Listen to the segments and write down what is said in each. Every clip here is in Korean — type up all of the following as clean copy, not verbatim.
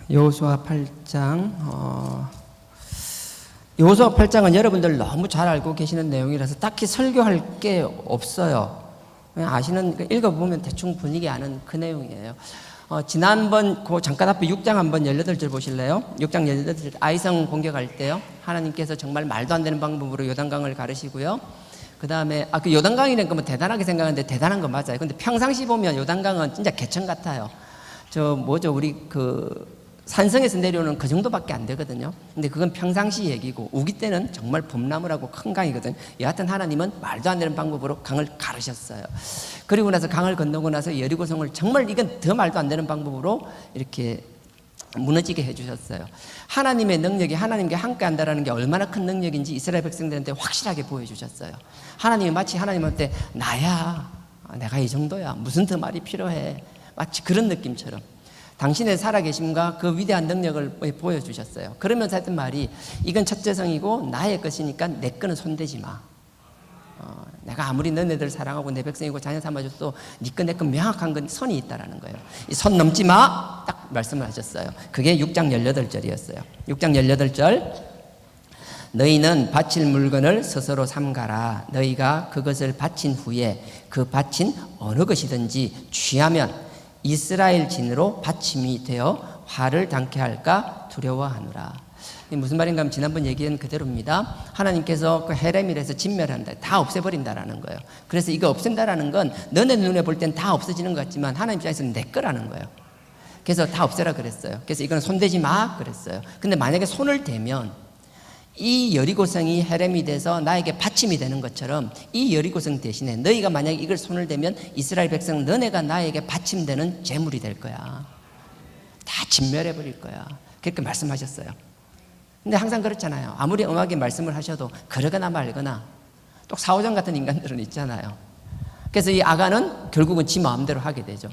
여호수아 8장. 여호수아 8장은 여러분들 너무 잘 알고 계시는 내용이라서 딱히 설교할 게 없어요. 그냥 아시는, 읽어보면 대충 분위기 아는 그 내용이에요. 지난번 잠깐 앞에 6장 한번 18절 보실래요? 6장 18절 아이성 공격할 때요, 하나님께서 정말 말도 안 되는 방법으로 요단강을 가르시고요. 그 다음에 그 요단강이라는 거 뭐 대단하게 생각하는데 대단한 거 맞아요. 근데 평상시 보면 요단강은 진짜 개천 같아요. 우리 산성에서 내려오는 그 정도밖에 안 되거든요. 근데 그건 평상시 얘기고, 우기 때는 정말 봄나무라고 큰 강이거든. 여하튼 하나님은 말도 안 되는 방법으로 강을 가르셨어요. 그리고 나서 강을 건너고 나서 여리고성을 정말 이건 더 말도 안 되는 방법으로 이렇게 무너지게 해주셨어요. 하나님의 능력이 하나님께 함께 한다는 게 얼마나 큰 능력인지 이스라엘 백성들한테 확실하게 보여주셨어요. 하나님이 마치 하나님한테 나야, 내가 이 정도야, 무슨 더 말이 필요해, 마치 그런 느낌처럼 당신의 살아계심과 그 위대한 능력을 보여주셨어요. 그러면서 했던 말이, 이건 첫째 성이고 나의 것이니까 내 거는 손대지 마. 내가 아무리 너네들 사랑하고 내 백성이고 자녀 삼아줘도 네 거 내 거 명확한 건 선이 있다라는 거예요. 이 선 넘지 마, 딱 말씀을 하셨어요. 그게 6장 18절이었어요 6장 18절 너희는 바칠 물건을 스스로 삼가라. 너희가 그것을 바친 후에 그 바친 어느 것이든지 취하면 이스라엘 진으로 받침이 되어 화를 당케 할까 두려워하노라. 무슨 말인가 하면 지난번 얘기한 그대로입니다. 하나님께서 그 헤레밀에서 진멸한다, 다 없애버린다라는 거예요. 그래서 이거 없앤다라는 건 너네 눈에 볼 땐 다 없어지는 것 같지만 하나님 입장에서는 내 거라는 거예요. 그래서 다 없애라 그랬어요. 그래서 이건 손대지 마 그랬어요. 근데 만약에 손을 대면 이 여리고성이 헤렘이 돼서 나에게 받침이 되는 것처럼 이 여리고성 대신에 너희가 만약에 이걸 손을 대면 이스라엘 백성 너네가 나에게 받침되는 재물이 될 거야. 다 진멸해버릴 거야. 그렇게 말씀하셨어요. 근데 항상 그렇잖아요. 아무리 엄하게 말씀을 하셔도 그러거나 말거나 또 사오정 같은 인간들은 있잖아요. 그래서 이 아간은 결국은 지 마음대로 하게 되죠.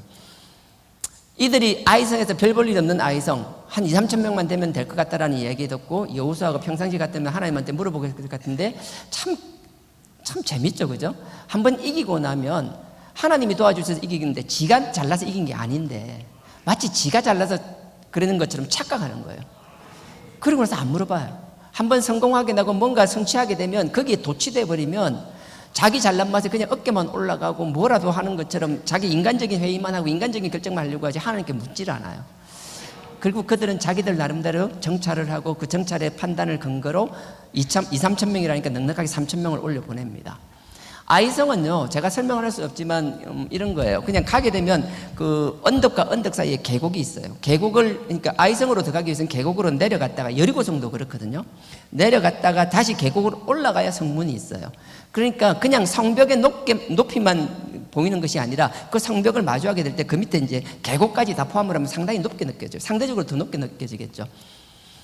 이들이 아이성에서 별 볼 일 없는 아이성 한 2, 3천 명만 되면 될 것 같다라는 이야기 듣고 여호수아가 평상시 같으면 하나님한테 물어볼 것 같은데 참 재밌죠, 그죠? 한번 이기고 나면 하나님이 도와주셔서 이기는데 지가 잘나서 이긴 게 아닌데 마치 지가 잘나서 그러는 것처럼 착각하는 거예요. 그리고 나서 안 물어봐요. 한번 성공하게 나고 뭔가 성취하게 되면 거기에 도취돼 버리면 자기 잘난 맛에 그냥 어깨만 올라가고 뭐라도 하는 것처럼 자기 인간적인 회의만 하고 인간적인 결정만 하려고 하지 하나님께 묻질 않아요. 그리고 그들은 자기들 나름대로 정찰을 하고 그 정찰의 판단을 근거로 2, 3천 명이라니까 넉넉하게 3천 명을 올려보냅니다. 아이성은요, 제가 설명을 할 수 없지만 이런 거예요. 그냥 가게 되면 그 언덕과 언덕 사이에 계곡이 있어요. 계곡을, 그러니까 아이성으로 들어가기 위해서는 계곡으로 내려갔다가, 여리고성도 그렇거든요. 내려갔다가 다시 계곡으로 올라가야 성문이 있어요. 그러니까 그냥 성벽의 높이만 보이는 것이 아니라 그 성벽을 마주하게 될 때 그 밑에 이제 계곡까지 다 포함을 하면 상당히 높게 느껴져요. 상대적으로 더 높게 느껴지겠죠.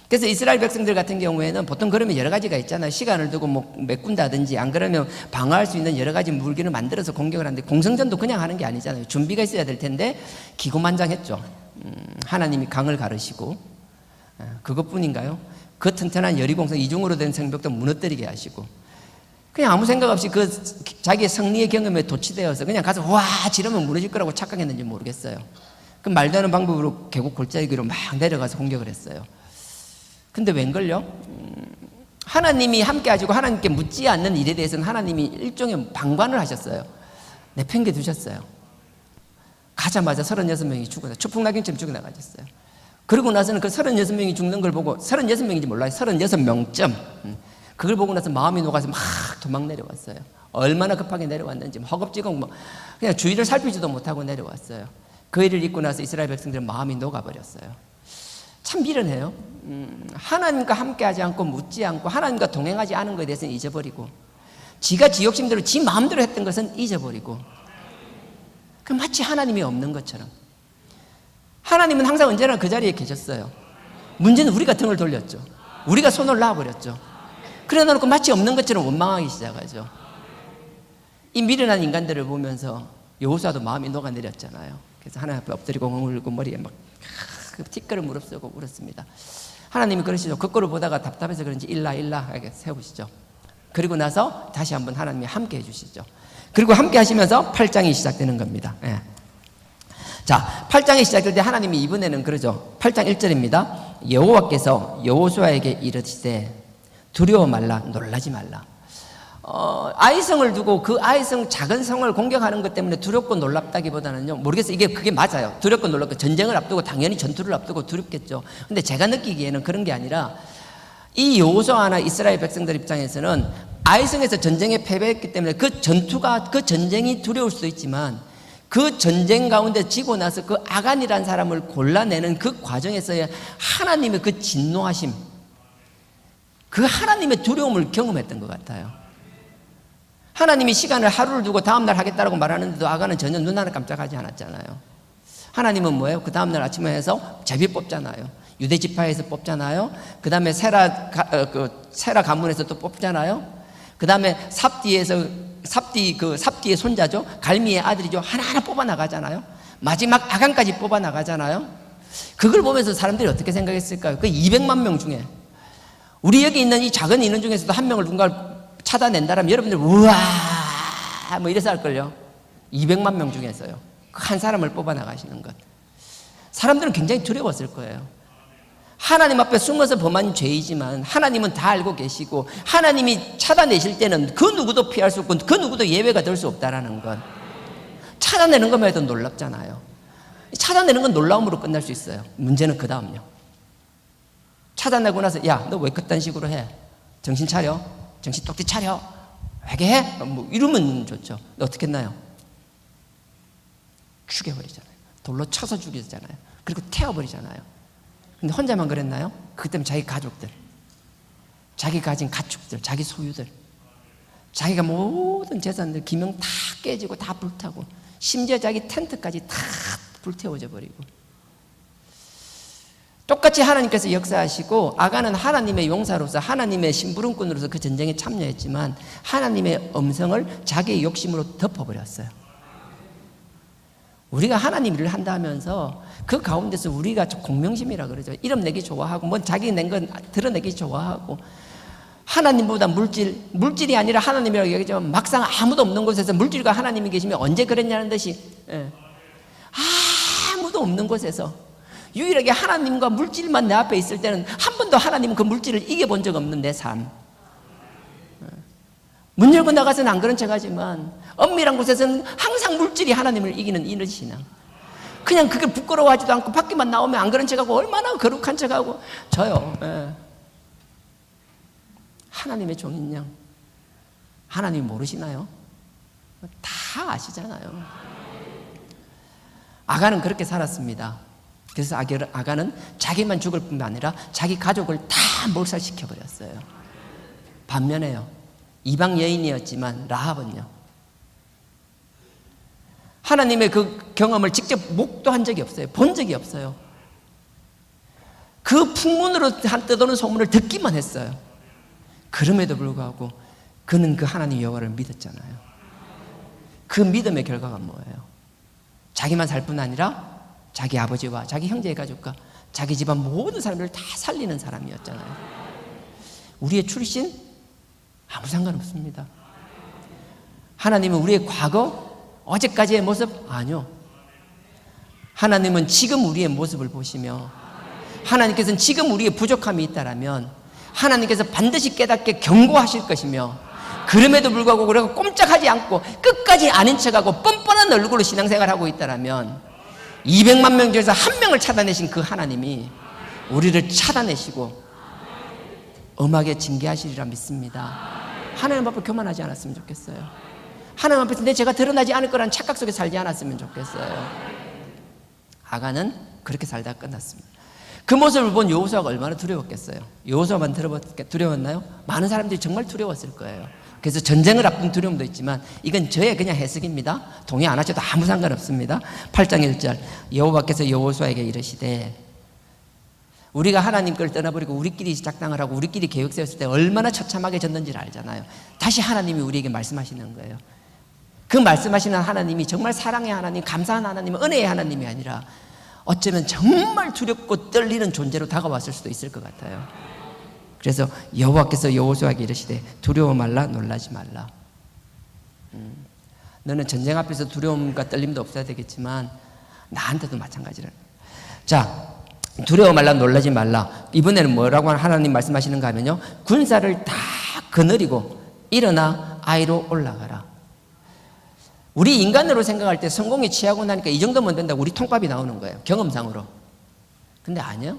그래서 이스라엘 백성들 같은 경우에는 보통 그러면 여러 가지가 있잖아요. 시간을 두고 뭐 메꾼다든지 안 그러면 방어할 수 있는 여러 가지 무기를 만들어서 공격을 하는데 공성전도 그냥 하는 게 아니잖아요. 준비가 있어야 될 텐데 기고만장했죠. 하나님이 강을 가르시고 그것뿐인가요? 그 튼튼한 여리고성 이중으로 된 성벽도 무너뜨리게 하시고 그냥 아무 생각 없이 그 자기의 승리의 경험에 도취되어서 그냥 가서 와 지르면 무너질 거라고 착각했는지 모르겠어요. 그 말도 안 되는 방법으로 계곡 골짜기로 막 내려가서 공격을 했어요. 근데 웬걸요? 하나님이 함께 하시고 하나님께 묻지 않는 일에 대해서는 하나님이 일종의 방관을 하셨어요. 내팽개 두셨어요. 가자마자 36명이 죽어나 추풍낙인처럼 죽어나가셨어요. 그러고 나서는 그 36명이 죽는 걸 보고 36명인지 몰라요. 36명쯤 그걸 보고 나서 마음이 녹아서 막 도망 내려왔어요. 얼마나 급하게 내려왔는지 허겁지겁 그냥 주위를 살피지도 못하고 내려왔어요. 그 일을 잊고 나서 이스라엘 백성들은 마음이 녹아버렸어요. 참 미련해요. 하나님과 함께하지 않고 묻지 않고 하나님과 동행하지 않은 것에 대해서는 잊어버리고 지가 지 욕심대로 지 마음대로 했던 것은 잊어버리고 그 마치 하나님이 없는 것처럼. 하나님은 항상 언제나 그 자리에 계셨어요. 문제는 우리가 등을 돌렸죠. 우리가 손을 놔버렸죠. 그래 놓고 마치 없는 것처럼 원망하기 시작하죠. 이 미련한 인간들을 보면서 여호수아도 마음이 녹아내렸잖아요. 그래서 하나님 앞에 엎드리고 울고 머리에 막 티끌을 무릅쓰고 울었습니다. 하나님이 그러시죠. 그거를 보다가 답답해서 그런지 일라 하게 세우시죠. 그리고 나서 다시 한번 하나님이 함께 해주시죠. 그리고 함께 하시면서 8장이 시작되는 겁니다. 자, 8장이 시작될 때 하나님이 이번에는 그러죠. 8장 1절입니다. 여호와께서 여호수아에게 이르시되 두려워 말라, 놀라지 말라. 아이성을 두고 그 아이성 작은 성을 공격하는 것 때문에 두렵고 놀랍다기보다는요, 모르겠어요. 그게 맞아요. 두렵고 놀랍고, 전쟁을 앞두고 당연히 전투를 앞두고 두렵겠죠. 근데 제가 느끼기에는 그런 게 아니라 이 여호수아나 이스라엘 백성들 입장에서는 아이성에서 전쟁에 패배했기 때문에 그 전쟁이 두려울 수도 있지만 그 전쟁 가운데 지고 나서 그 아간이라는 사람을 골라내는 그 과정에서의 하나님의 그 진노하심, 그 하나님의 두려움을 경험했던 것 같아요. 하나님이 시간을 하루를 두고 다음날 하겠다라고 말하는데도 아간은 전혀 눈 하나 깜짝하지 않았잖아요. 하나님은 뭐예요? 그 다음날 아침에 해서 제비 뽑잖아요. 유대 지파에서 뽑잖아요. 그 다음에 세라 가문에서 또 뽑잖아요. 그 다음에 삽디의 손자죠. 갈미의 아들이죠. 하나하나 뽑아 나가잖아요. 마지막 아간까지 뽑아 나가잖아요. 그걸 보면서 사람들이 어떻게 생각했을까요? 그 200만 명 중에 우리 여기 있는 이 작은 인원 중에서도 한 명을 누군가 찾아낸다라면 여러분들 우와 뭐 이래서 할걸요. 200만 명 중에서요. 그 한 사람을 뽑아 나가시는 것. 사람들은 굉장히 두려웠을 거예요. 하나님 앞에 숨어서 범한 죄이지만 하나님은 다 알고 계시고 하나님이 찾아내실 때는 그 누구도 피할 수 없고 그 누구도 예외가 될 수 없다라는 것. 찾아내는 것만 해도 놀랍잖아요. 찾아내는 건 놀라움으로 끝날 수 있어요. 문제는 그 다음요. 찾아내고 나서 야, 너 왜 그딴 식으로 해? 정신 차려. 정신 똑띠 차려. 회개해. 뭐 이러면 좋죠. 너 어떻게 했나요? 죽여버리잖아요. 돌로 쳐서 죽이잖아요. 그리고 태워버리잖아요. 근데 혼자만 그랬나요? 그 때문에 자기 가족들, 자기 가진 가축들, 자기 소유들, 자기가 모든 재산들 기명 다 깨지고 다 불타고 심지어 자기 텐트까지 다 불태워져 버리고. 똑같이 하나님께서 역사하시고 아간은 하나님의 용사로서 하나님의 심부름꾼으로서 그 전쟁에 참여했지만 하나님의 음성을 자기의 욕심으로 덮어버렸어요. 우리가 하나님 일을 한다 하면서 그 가운데서 우리가 공명심이라 그러죠. 이름 내기 좋아하고 뭐 자기 낸 건 드러내기 좋아하고 하나님보다 물질이 아니라 하나님이라고 얘기하지만 막상 아무도 없는 곳에서 물질과 하나님이 계시면 언제 그랬냐는 듯이 아무도 없는 곳에서 유일하게 하나님과 물질만 내 앞에 있을 때는 한 번도 하나님은 그 물질을 이겨본 적 없는 내 삶. 문 열고 나가서는 안 그런 척 하지만 엄밀한 곳에서는 항상 물질이 하나님을 이기는 이런 신앙. 그냥 그게 부끄러워하지도 않고 밖에만 나오면 안 그런 척하고 얼마나 거룩한 척하고 저요. 하나님의 종인 양. 하나님 모르시나요? 다 아시잖아요. 아간은 그렇게 살았습니다. 그래서 아간은 자기만 죽을 뿐만 아니라 자기 가족을 다 몰살시켜버렸어요. 반면에요, 이방 여인이었지만 라합은요, 하나님의 그 경험을 직접 목도한 적이 없어요. 본 적이 없어요. 그 풍문으로 떠도는 소문을 듣기만 했어요. 그럼에도 불구하고 그는 그 하나님 여호와를 믿었잖아요. 그 믿음의 결과가 뭐예요? 자기만 살 뿐 아니라 자기 아버지와 자기 형제의 가족과 자기 집안 모든 사람들을 다 살리는 사람이었잖아요. 우리의 출신 아무 상관없습니다. 하나님은 우리의 과거, 어제까지의 모습? 아니요. 하나님은 지금 우리의 모습을 보시며 하나님께서는 지금 우리의 부족함이 있다라면 하나님께서 반드시 깨닫게 경고하실 것이며 그럼에도 불구하고 우리가 꼼짝하지 않고 끝까지 아닌 척하고 뻔뻔한 얼굴로 신앙생활하고 있다라면 200만 명 중에서 한 명을 찾아내신 그 하나님이 우리를 찾아내시고 엄하게 징계하시리라 믿습니다. 하나님 앞에 교만하지 않았으면 좋겠어요. 하나님 앞에서 내 죄가 드러나지 않을 거라는 착각 속에 살지 않았으면 좋겠어요. 아간은 그렇게 살다가 끝났습니다. 그 모습을 본 여호수아가 얼마나 두려웠겠어요. 여호수아만 두려웠나요? 많은 사람들이 정말 두려웠을 거예요. 그래서 전쟁을 앞둔 두려움도 있지만 이건 저의 그냥 해석입니다. 동의 안 하셔도 아무 상관없습니다. 8장 1절 여호와께서 여호수아에게 이르시되, 우리가 하나님 걸 떠나버리고 우리끼리 작당을 하고 우리끼리 계획 세웠을 때 얼마나 처참하게 졌는지를 알잖아요. 다시 하나님이 우리에게 말씀하시는 거예요. 그 말씀하시는 하나님이 정말 사랑의 하나님, 감사한 하나님, 은혜의 하나님이 아니라 어쩌면 정말 두렵고 떨리는 존재로 다가왔을 수도 있을 것 같아요. 그래서 여호와께서 여호수아에게 이르시되 두려워 말라, 놀라지 말라. 너는 전쟁 앞에서 두려움과 떨림도 없어야 되겠지만 나한테도 마찬가지라. 자, 두려워 말라, 놀라지 말라. 이번에는 뭐라고 하나님 말씀하시는가 하면요, 군사를 다 거느리고 일어나 아이로 올라가라. 우리 인간으로 생각할 때 성공에 취하고 나니까 이 정도면 된다고 우리 통밥이 나오는 거예요, 경험상으로. 근데 아니요,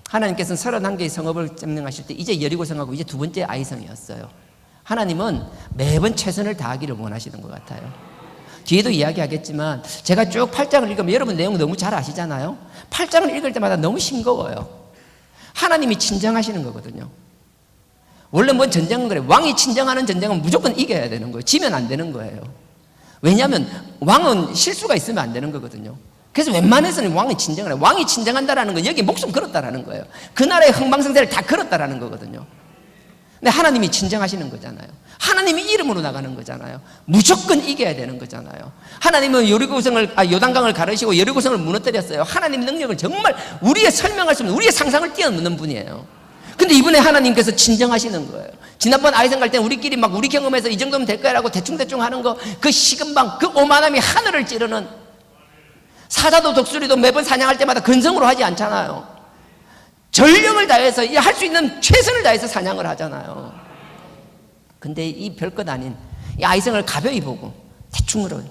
하나님께서는 31개의 성읍을 점령하실 때 이제 여리고 성하고 이제 두 번째 아이성이었어요. 하나님은 매번 최선을 다하기를 원하시는 것 같아요. 뒤에도 이야기하겠지만 제가 쭉 8장을 읽으면 여러분 내용 너무 잘 아시잖아요. 8장을 읽을 때마다 너무 싱거워요. 하나님이 친정하시는 거거든요. 원래 뭔 전쟁은 그래, 왕이 친정하는 전쟁은 무조건 이겨야 되는 거예요. 지면 안 되는 거예요. 왜냐하면 왕은 실수가 있으면 안 되는 거거든요. 그래서 웬만해서는 왕이 친정을 해요. 왕이 친정한다라는 건 여기 목숨 걸었다라는 거예요. 그 나라의 흥망성쇠를 다 걸었다라는 거거든요. 근데 하나님이 친정하시는 거잖아요. 하나님이 이름으로 나가는 거잖아요. 무조건 이겨야 되는 거잖아요. 하나님은 요단강을 가르시고 여리고성을 무너뜨렸어요. 하나님 능력을 정말 우리의 설명할 수 없는, 우리의 상상을 뛰어넘는 분이에요. 근데 이번에 하나님께서 친정하시는 거예요. 지난번 아이성 갈 때 우리끼리 막 우리 경험에서 이 정도면 될 거야라고 대충대충 하는 거, 그 식은방, 그 오만함이 하늘을 찌르는, 사자도 독수리도 매번 사냥할 때마다 근성으로 하지 않잖아요. 전력을 다해서 할 수 있는 최선을 다해서 사냥을 하잖아요. 근데 이 별것 아닌 이 아이성을 가벼이 보고 대충으로,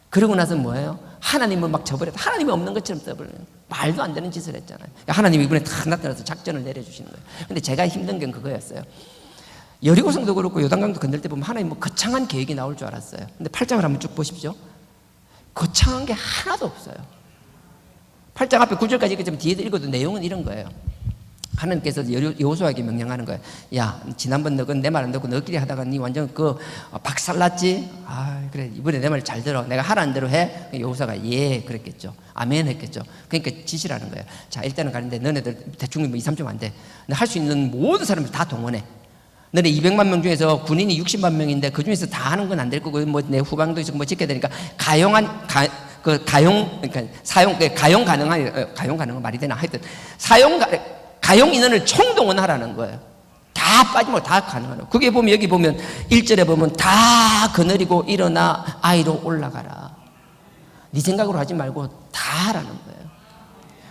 그러고 나서 뭐예요? 하나님을 막 저버렸다. 하나님이 없는 것처럼 써버려요. 말도 안 되는 짓을 했잖아요. 하나님이 이번에 다 나타나서 작전을 내려주시는 거예요. 근데 제가 힘든 건 그거였어요. 여리고성도 그렇고 요단강도 건들 때 보면 하나님 뭐 거창한 계획이 나올 줄 알았어요. 근데 8장을 한번 쭉 보십시오. 거창한 게 하나도 없어요. 8장 앞에 9절까지 읽었지만 뒤에도 읽어도 내용은 이런 거예요. 하나님께서 여호수아에게 명령하는 거예요. 야, 지난번 너는 내 말 안 듣고 너끼리 하다가 니 완전 박살났지? 아, 그래, 이번에 내 말 잘 들어. 내가 하라는 대로 해. 여호수아가 예 그랬겠죠. 아멘 했겠죠. 그러니까 지시를 하는 거예요. 자, 일단은 가는데 너네들 대충 2, 3점 안 돼. 할 수 있는 모든 사람을 다 동원해. 너네 200만 명 중에서 군인이 60만 명인데 그 중에서 다 하는 건 안 될 거고, 뭐 내 후방도 있고 뭐 지켜야 되니까 가용 가능한 말이 되나? 하여튼 가용 인원을 총동원하라는 거예요. 다 빠지면 다 가능하는 거예요. 그게 보면, 여기 보면 1절에 보면 다 거느리고 일어나 아이로 올라가라. 네 생각으로 하지 말고 다 하라는 거예요.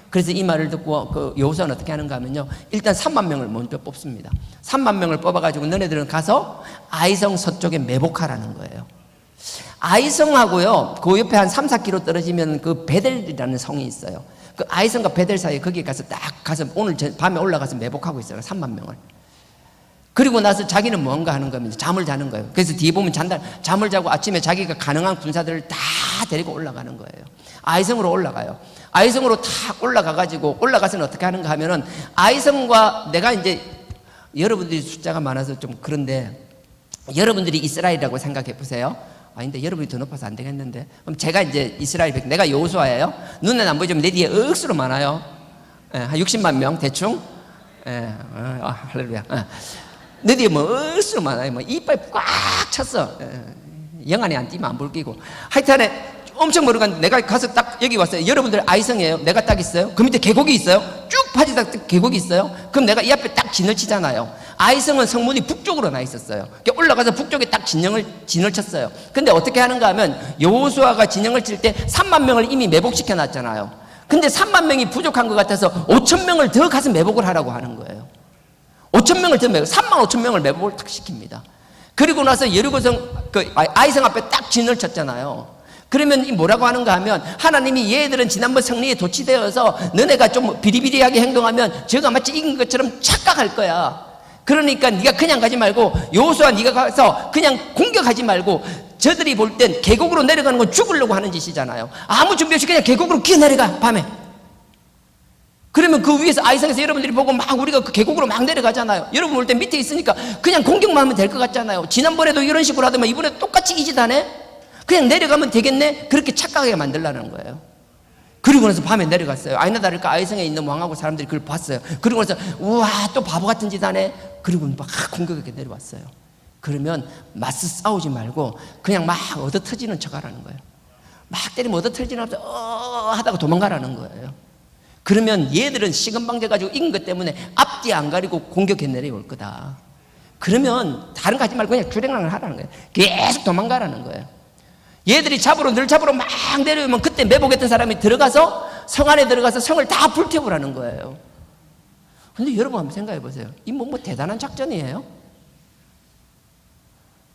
그래서 이 말을 듣고 그 여호수아는 어떻게 하는가 하면요, 일단 3만 명을 먼저 뽑습니다. 3만 명을 뽑아가지고 너네들은 가서 아이성 서쪽에 매복하라는 거예요. 아이성하고요, 그 옆에 한 3, 4km 떨어지면 그 베델이라는 성이 있어요. 그 아이성과 베델 사이에 거기에 가서 딱 가서 오늘 밤에 올라가서 매복하고 있어요. 3만 명을. 그리고 나서 자기는 뭔가 하는 겁니다. 잠을 자는 거예요. 그래서 뒤에 보면 잠을 자고 아침에 자기가 가능한 군사들을 다 데리고 올라가는 거예요. 아이성으로 올라가요. 아이성으로 탁 올라가가지고, 올라가서는 어떻게 하는가 하면은, 아이성과 내가 이제 여러분들이 숫자가 많아서 좀 그런데, 여러분들이 이스라엘이라고 생각해 보세요. 아닌데 여러분이 더 높아서 안 되겠는데. 그럼 제가 이제 이스라엘 백성, 내가 여호수아예요. 눈에는 안 보이지만 내 뒤에 억수로 많아요. 한 60만 명 대충. 할렐루야. 내 뒤에 뭐 억수로 많아요. 뭐 이빨 꽉 찼어. 영안이 안 띄면 안 볼끼고. 하여튼에 엄청 멀어 갔는데 내가 가서 딱 여기 왔어요. 여러분들 아이성이에요. 내가 딱 있어요. 그 밑에 계곡이 있어요. 쭉 파지다 계곡이 있어요. 그럼 내가 이 앞에 딱 진을 치잖아요. 아이성은 성문이 북쪽으로 나 있었어요. 올라가서 북쪽에 딱 진을 쳤어요. 근데 어떻게 하는가 하면, 여호수아가 진영을 칠 때 3만 명을 이미 매복시켜 놨잖아요. 근데 3만 명이 부족한 것 같아서 5천 명을 더 가서 매복을 하라고 하는 거예요. 5천 명을 더 3만 5천 명을 매복을 딱 시킵니다. 그리고 나서 여리고성 아이성 앞에 딱 진을 쳤잖아요. 그러면 이 뭐라고 하는가 하면, 하나님이 얘들은 지난번 승리에 도취되어서 너네가 좀 비리비리하게 행동하면 저가 마치 이긴 것처럼 착각할 거야. 그러니까 네가 그냥 가지 말고, 여호수아 네가 가서 그냥 공격하지 말고, 저들이 볼 땐 계곡으로 내려가는 건 죽으려고 하는 짓이잖아요. 아무 준비 없이 그냥 계곡으로 기어 내려가, 밤에. 그러면 그 위에서 아이성에서 여러분들이 보고 막 우리가 그 계곡으로 막 내려가잖아요. 여러분 볼 때 밑에 있으니까 그냥 공격만 하면 될 것 같잖아요. 지난번에도 이런 식으로 하더만 이번에 똑같이 이 짓 하네? 그냥 내려가면 되겠네? 그렇게 착각하게 만들라는 거예요. 그리고 나서 밤에 내려갔어요. 아니나 다를까 아이성에 있는 왕하고 사람들이 그걸 봤어요. 그리고 나서 우와, 또 바보 같은 짓 하네? 그리고 막 공격하게 내려왔어요. 그러면 맞서 싸우지 말고 그냥 막 얻어 터지는 척 하라는 거예요. 막 때리면 얻어 터지는 척 하다가 도망가라는 거예요. 그러면 얘들은 시건방져 가지고 이긴 것 때문에 앞뒤 안 가리고 공격해 내려올 거다. 그러면 다른 거 하지 말고 그냥 주랭랑을 하라는 거예요. 계속 도망가라는 거예요. 얘들이 늘 잡으러 막 내려오면 그때 매복했던 사람이 들어가서 성 안에 들어가서 성을 다 불태우라는 거예요. 근데 여러분 한번 생각해 보세요. 이 뭐 대단한 작전이에요?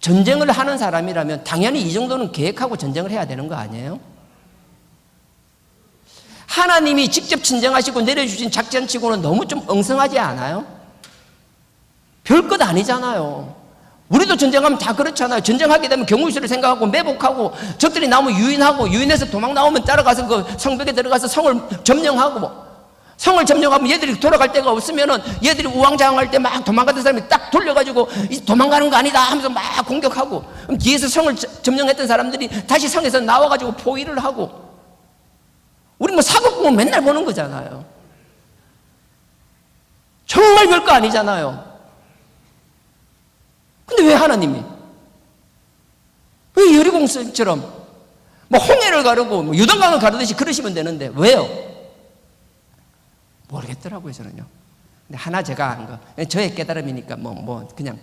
전쟁을 하는 사람이라면 당연히 이 정도는 계획하고 전쟁을 해야 되는 거 아니에요? 하나님이 직접 친정하시고 내려주신 작전치고는 너무 좀 엉성하지 않아요? 별것 아니잖아요. 우리도 전쟁하면 다 그렇잖아요. 전쟁하게 되면 경우수를 생각하고 매복하고 적들이 나오면 유인하고 유인해서 도망 나오면 따라가서 그 성벽에 들어가서 성을 점령하고 성을 점령하면 얘들이 돌아갈 데가 없으면은 얘들이 우왕좌왕할 때 막 도망가던 사람이 딱 돌려가지고 도망가는 거 아니다 하면서 막 공격하고 그럼 뒤에서 성을 점령했던 사람들이 다시 성에서 나와가지고 포위를 하고 우리 뭐 사극보면 맨날 보는 거잖아요. 정말 별거 아니잖아요. 근데 왜 하나님이? 왜 여리고성처럼 뭐 홍해를 가르고 뭐 요단강을 가르듯이 그러시면 되는데 왜요? 모르겠더라고요, 저는요. 근데 하나 제가 한 거, 저의 깨달음이니까 그냥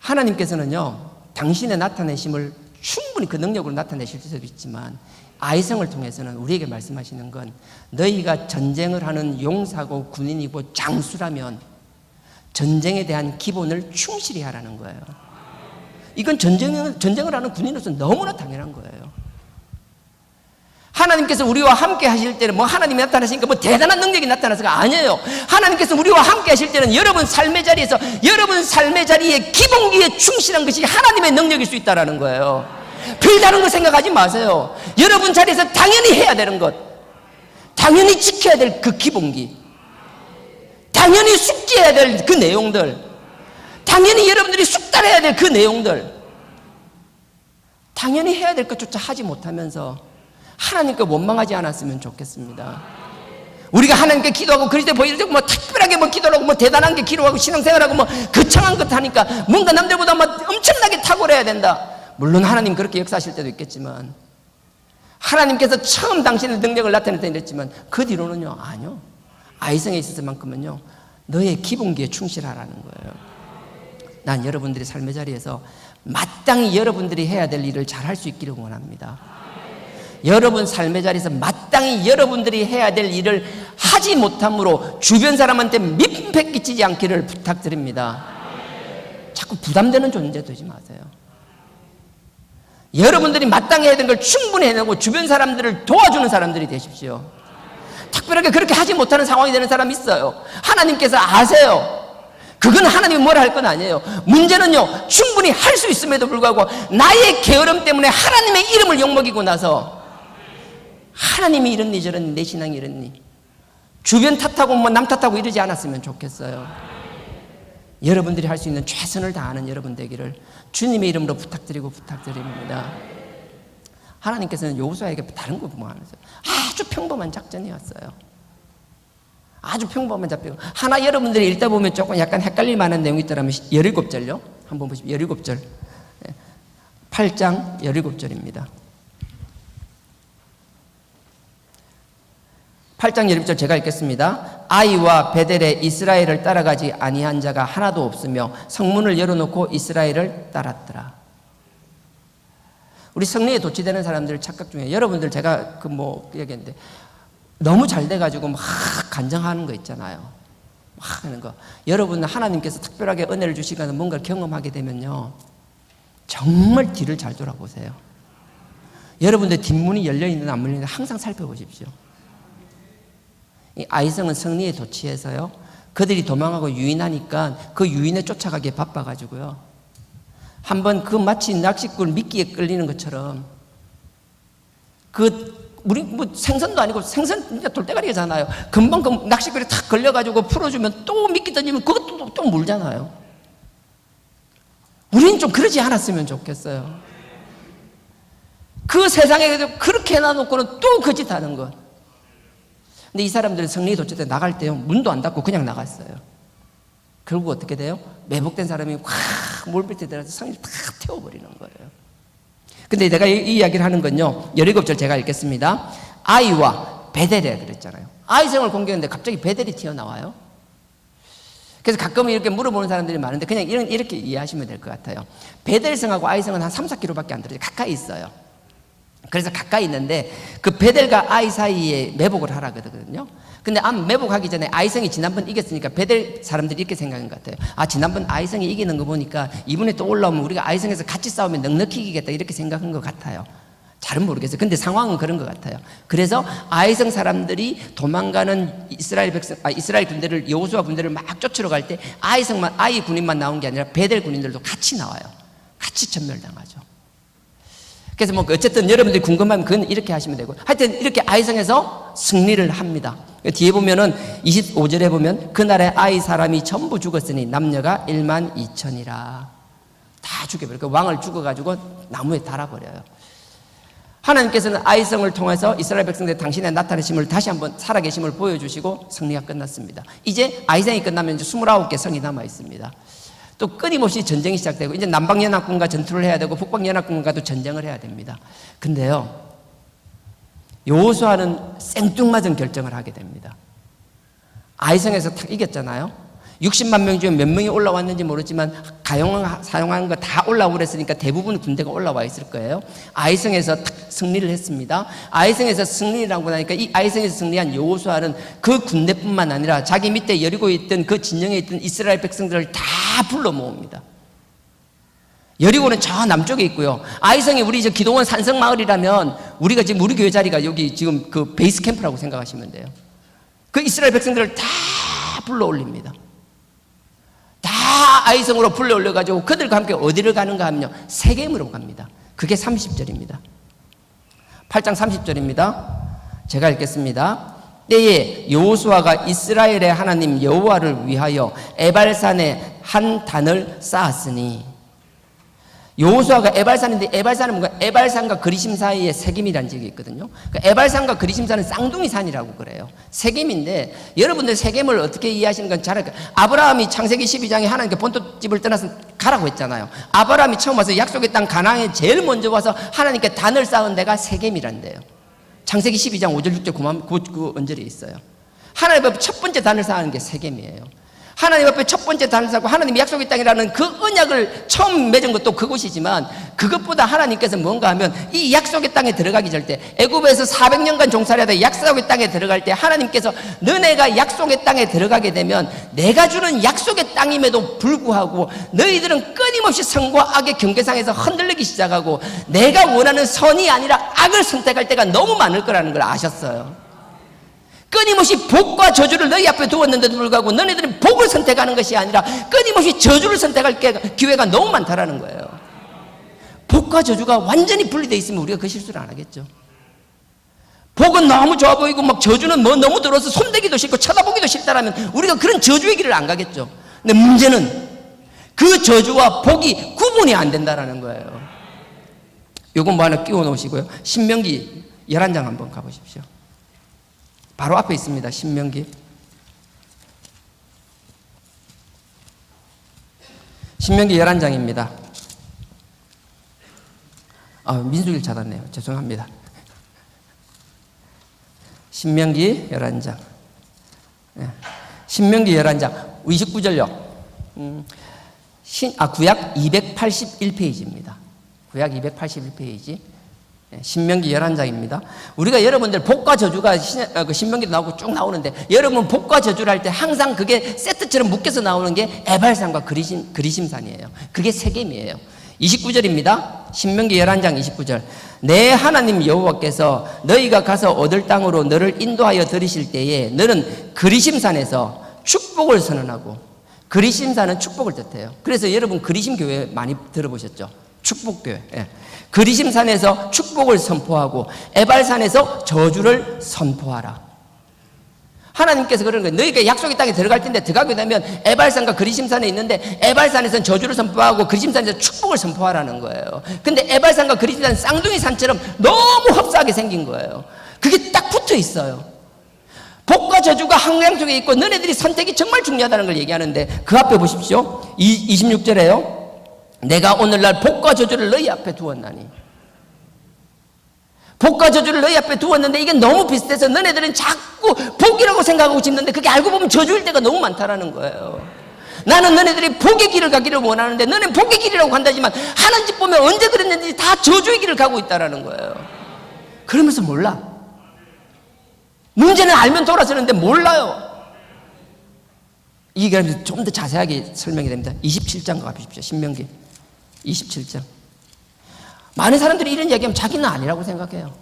하나님께서는요, 당신의 나타내심을 충분히 그 능력으로 나타내실 수도 있지만 아이성을 통해서는 우리에게 말씀하시는 건 너희가 전쟁을 하는 용사고 군인이고 장수라면 전쟁에 대한 기본을 충실히 하라는 거예요. 이건 전쟁을 하는 군인으로서 너무나 당연한 거예요. 하나님께서 우리와 함께 하실 때는 뭐 하나님이 나타나시니까 뭐 대단한 능력이 나타나서가 아니에요. 하나님께서 우리와 함께 하실 때는 여러분 삶의 자리에서 여러분 삶의 자리에 기본기에 충실한 것이 하나님의 능력일 수 있다는 거예요. 별다른 거 생각하지 마세요. 여러분 자리에서 당연히 해야 되는 것, 당연히 지켜야 될 그 기본기, 당연히 숙지해야 될 그 내용들, 당연히 여러분들이 숙달해야 될 그 내용들, 당연히 해야 될 것조차 하지 못하면서 하나님께 원망하지 않았으면 좋겠습니다. 우리가 하나님께 기도하고 그리스도에 보이는데 뭐 특별하게 뭐 기도하고 뭐 대단한 게 기도하고 신앙생활하고 뭐 거창한 것 하니까 뭔가 남들보다 막 엄청나게 탁월해야 된다. 물론 하나님 그렇게 역사하실 때도 있겠지만 하나님께서 처음 당신의 능력을 나타낼 때는 이랬지만 그 뒤로는요, 아니요. 아이성에 있어서만큼은요, 너의 기본기에 충실하라는 거예요. 난 여러분들이 삶의 자리에서 마땅히 여러분들이 해야 될 일을 잘 할 수 있기를 원합니다. 여러분 삶의 자리에서 마땅히 여러분들이 해야 될 일을 하지 못함으로 주변 사람한테 민폐 끼치지 않기를 부탁드립니다. 자꾸 부담되는 존재 되지 마세요. 여러분들이 마땅히 해야 되는 걸 충분히 해내고 주변 사람들을 도와주는 사람들이 되십시오. 특별하게 그렇게 하지 못하는 상황이 되는 사람이 있어요. 하나님께서 아세요. 그건 하나님이 뭐라 할 건 아니에요. 문제는요, 충분히 할 수 있음에도 불구하고 나의 게으름 때문에 하나님의 이름을 욕먹이고 나서 하나님이 이랬니 저랬니 내 신앙이 이랬니 주변 탓하고 뭐 남 탓하고 이러지 않았으면 좋겠어요. 여러분들이 할 수 있는 최선을 다하는 여러분 되기를 주님의 이름으로 부탁드립니다. 하나님께서는 여호수아에게 다른 거 보면서 아주 평범한 작전이었어요. 아주 평범한 작전. 하나 여러분들이 읽다 보면 조금 약간 헷갈릴 만한 내용이 있더라면 17절요. 한번 보시면 17절. 8장 17절입니다. 8장 17절 제가 읽겠습니다. 아이와 베델에 이스라엘을 따라가지 아니한 자가 하나도 없으며 성문을 열어놓고 이스라엘을 따랐더라. 우리 성리에 도취되는 사람들 착각 중에 여러분들 제가 얘기했는데 너무 잘 돼가지고 막 간증하는 거 있잖아요. 막 하는 거. 여러분 하나님께서 특별하게 은혜를 주시거나 뭔가를 경험하게 되면요, 정말 뒤를 잘 돌아보세요. 여러분들 뒷문이 열려있는 안 열려있는 항상 살펴보십시오. 이 아이성은 성리에 도취해서요, 그들이 도망하고 유인하니까 그 유인에 쫓아가기에 바빠가지고요, 한번 그 마치 낚싯꾼 미끼에 끌리는 것처럼 우리 생선도 아니고 생선 진짜 돌대가리잖아요. 금방 그 낚싯줄에 탁 걸려가지고 풀어주면 또 미끼 던지면 그것도 또 물잖아요. 우리는 좀 그러지 않았으면 좋겠어요. 그 세상에 그렇게 해놔놓고는 또 거짓하는 것. 근데 이 사람들은 성리에 도착해 나갈 때요, 문도 안 닫고 그냥 나갔어요. 결국 어떻게 돼요? 매복된 사람이 확 몰빛에 들어가서 성리를 다 태워버리는 거예요. 근데 내가 이 이야기를 하는 건요, 17절 제가 읽겠습니다. 아이와 베델에 그랬잖아요. 아이성을 공격했는데 갑자기 베델이 튀어나와요. 그래서 가끔 이렇게 물어보는 사람들이 많은데 그냥 이렇게 이해하시면 될 것 같아요. 베델성하고 아이성은 한 3, 4km밖에 안 떨어져요. 가까이 있어요. 그래서 가까이 있는데 그 베델과 아이 사이에 매복을 하라 그러거든요. 근데 매복하기 전에 아이성이 지난번 이겼으니까 베델 사람들이 이렇게 생각한 것 같아요. 지난번 아이성이 이기는 거 보니까 이번에 또 올라오면 우리가 아이성에서 같이 싸우면 넉넉히 이기겠다 이렇게 생각한 것 같아요. 잘은 모르겠어요. 근데 상황은 그런 것 같아요. 그래서 아이성 사람들이 도망가는 이스라엘 군대를 여호수아 군대를 막 쫓으러 갈 때 아이 군인만 나온 게 아니라 베델 군인들도 같이 나와요. 같이 전멸당하죠. 그래서 뭐 어쨌든 여러분들이 궁금하면 그건 이렇게 하시면 되고, 하여튼 이렇게 아이성에서 승리를 합니다. 뒤에 보면은 25절에 보면 그날에 아이 사람이 전부 죽었으니 남녀가 12,000이라 다 죽여버려요. 그 왕을 죽어가지고 나무에 달아버려요. 하나님께서는 아이성을 통해서 이스라엘 백성들 당신의 나타내심을 다시 한번 살아계심을 보여주시고 승리가 끝났습니다. 이제 아이성이 끝나면 이제 29개 성이 남아 있습니다. 또 끊임없이 전쟁이 시작되고 이제 남방연합군과 전투를 해야 되고 북방연합군과도 전쟁을 해야 됩니다. 근데요, 여호수아는 생뚱맞은 결정을 하게 됩니다. 아이성에서 탁 이겼잖아요. 60만 명 중에 몇 명이 올라왔는지 모르지만 사용한 거 다 올라오고 그랬으니까 대부분 군대가 올라와 있을 거예요. 아이성에서 탁 승리를 했습니다. 아이성에서 승리를 하고 나니까 이 아이성에서 승리한 여호수아는 그 군대뿐만 아니라 자기 밑에 여리고에 있던 그 진영에 있던 이스라엘 백성들을 다 불러 모읍니다. 여리고는 저 남쪽에 있고요. 아이성이 우리 저 기동원 산성마을이라면 우리가 지금 우리 교회 자리가 여기 지금 그 베이스 캠프라고 생각하시면 돼요. 그 이스라엘 백성들을 다 불러 올립니다. 다 아이성으로 불러 올려가지고 그들과 함께 어디를 가는가 하면요, 세겜으로 갑니다. 그게 30절입니다. 8장 30절입니다. 제가 읽겠습니다. 때에 여호수아가 이스라엘의 하나님 여호와를 위하여 에발산에 한 단을 쌓았으니, 여호수아가 에발산인데 에발산은 뭔가 에발산과 그리심 사이에 세겜이라는 지역이 있거든요. 그러니까 에발산과 그리심산은 쌍둥이 산이라고 그래요. 세겜인데 여러분들 세겜을 어떻게 이해하시는 건 잘 알까요? 아브라함이 창세기 12장에 하나님께 본토집을 떠나서 가라고 했잖아요. 아브라함이 처음 와서 약속의 땅 가나안에 제일 먼저 와서 하나님께 단을 쌓은 데가 세겜이란데요. 창세기 12장 5절 6절 그 언절에 있어요. 하나님 앞에 첫 번째 단을 쌓는 게 세겜이에요. 하나님 앞에 첫 번째 단을 쌓고 하나님 약속의 땅이라는 그 언약을 처음 맺은 것도 그곳이지만, 그것보다 하나님께서 뭔가 하면 이 약속의 땅에 들어가기 전 때, 애굽에서 400년간 종살이하다 약속의 땅에 들어갈 때 하나님께서 너네가 약속의 땅에 들어가게 되면 내가 주는 약속의 땅임에도 불구하고 너희들은 끊임없이 선과 악의 경계상에서 흔들리기 시작하고 내가 원하는 선이 아니라 악을 선택할 때가 너무 많을 거라는 걸 아셨어요. 끊임없이 복과 저주를 너희 앞에 두었는데도 불구하고 너네들은 복을 선택하는 것이 아니라 끊임없이 저주를 선택할 기회가 너무 많다라는 거예요. 복과 저주가 완전히 분리되어 있으면 우리가 그 실수를 안 하겠죠. 복은 너무 좋아 보이고 막 저주는 뭐 너무 들어서 손대기도 싫고 쳐다보기도 싫다라면 우리가 그런 저주의 길을 안 가겠죠. 근데 문제는 그 저주와 복이 구분이 안 된다라는 거예요. 요거 뭐 하나 끼워 놓으시고요. 신명기 11장 한번 가보십시오. 바로 앞에 있습니다. 신명기. 신명기 11장입니다. 민수일 찾았네요. 죄송합니다. 신명기 11장. 신명기 11장 29절요. 구약 281페이지입니다. 구약 281페이지. 신명기 11장입니다. 우리가 여러분들 복과 저주가 신명기도 나오고 쭉 나오는데, 여러분 복과 저주를 할 때 항상 그게 세트처럼 묶여서 나오는 게 에발산과 그리심산이에요. 그게 세겜이에요. 29절입니다. 신명기 11장 29절. 내 하나님 여호와께서 너희가 가서 얻을 땅으로 너를 인도하여 들이실 때에 너는 그리심산에서 축복을 선언하고, 그리심산은 축복을 뜻해요. 그래서 여러분 그리심 교회 많이 들어보셨죠? 축복교회. 그리심산에서 축복을 선포하고 에발산에서 저주를 선포하라. 하나님께서 그러는 거예요. 너희가 약속의 땅에 들어갈 텐데 들어가게 되면 에발산과 그리심산에 있는데 에발산에서는 저주를 선포하고 그리심산에서 축복을 선포하라는 거예요. 근데 에발산과 그리심산은 쌍둥이 산처럼 너무 흡사하게 생긴 거예요. 그게 딱 붙어 있어요. 복과 저주가 한강 쪽에 있고 너네들이 선택이 정말 중요하다는 걸 얘기하는데, 그 앞에 보십시오. 26절에요. 내가 오늘날 복과 저주를 너희 앞에 두었나니. 복과 저주를 너희 앞에 두었는데 이게 너무 비슷해서 너네들은 자꾸 복이라고 생각하고 짚는데 그게 알고 보면 저주일 때가 너무 많다라는 거예요. 나는 너네들이 복의 길을 가기를 원하는데 너네 복의 길이라고 간다지만 하는 짓 보면 언제 그랬는지 다 저주의 길을 가고 있다라는 거예요. 그러면서 몰라. 문제는 알면 돌아서는데 몰라요. 이게 좀 더 자세하게 설명이 됩니다. 27장 가보십시오. 신명기 27장. 많은 사람들이 이런 얘기하면 자기는 아니라고 생각해요.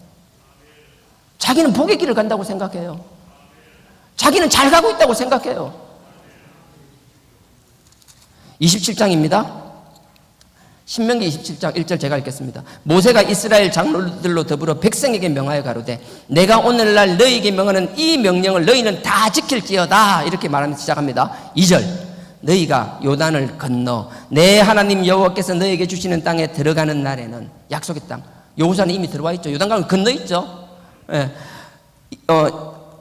자기는 복의 길을 간다고 생각해요. 자기는 잘 가고 있다고 생각해요. 27장입니다. 신명기 27장 1절 제가 읽겠습니다. 모세가 이스라엘 장로들로 더불어 백성에게 명하여 가로되 내가 오늘날 너희에게 명하는 이 명령을 너희는 다 지킬지어다. 이렇게 말하면서 시작합니다. 2절 너희가 요단을 건너 내 하나님 여호와께서 너희에게 주시는 땅에 들어가는 날에는, 약속의 땅, 여호수아는 이미 들어와 있죠. 요단강을 건너 있죠. 예.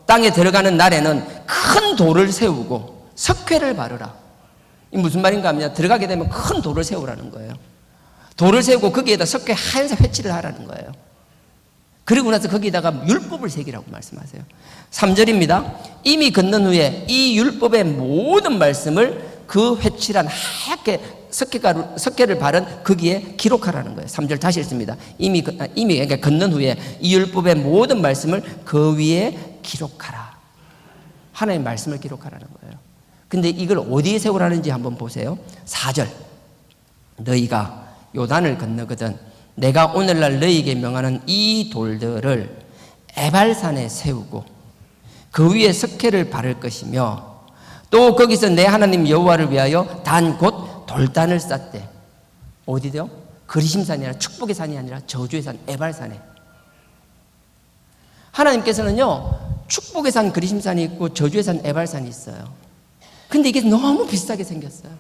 땅에 들어가는 날에는 큰 돌을 세우고 석회를 바르라. 이 무슨 말인가 하면 들어가게 되면 큰 돌을 세우라는 거예요. 돌을 세우고 거기에다 석회 하얀색 회칠을 하라는 거예요. 그리고 나서 거기에다가 율법을 새기라고 말씀하세요. 3절입니다. 이미 건넌 후에 이 율법의 모든 말씀을 그 회칠한 하얗게 석회를 바른 거기에 기록하라는 거예요. 3절 다시 읽습니다. 이미 그러니까 건넌 후에 이 율법의 모든 말씀을 그 위에 기록하라. 하나님의 말씀을 기록하라는 거예요. 근데 이걸 어디에 세우라는지 한번 보세요. 4절 너희가 요단을 건너거든 내가 오늘날 너희에게 명하는 이 돌들을 에발산에 세우고 그 위에 석회를 바를 것이며 또 거기서 내 하나님 여호와를 위하여 단 곧 돌단을 쌓되, 어디요? 그리심산이 아니라 축복의 산이 아니라 저주의 산 에발산에. 하나님께서는요 축복의 산 그리심산이 있고 저주의 산 에발산이 있어요. 근데 이게 너무 비슷하게 생겼어요.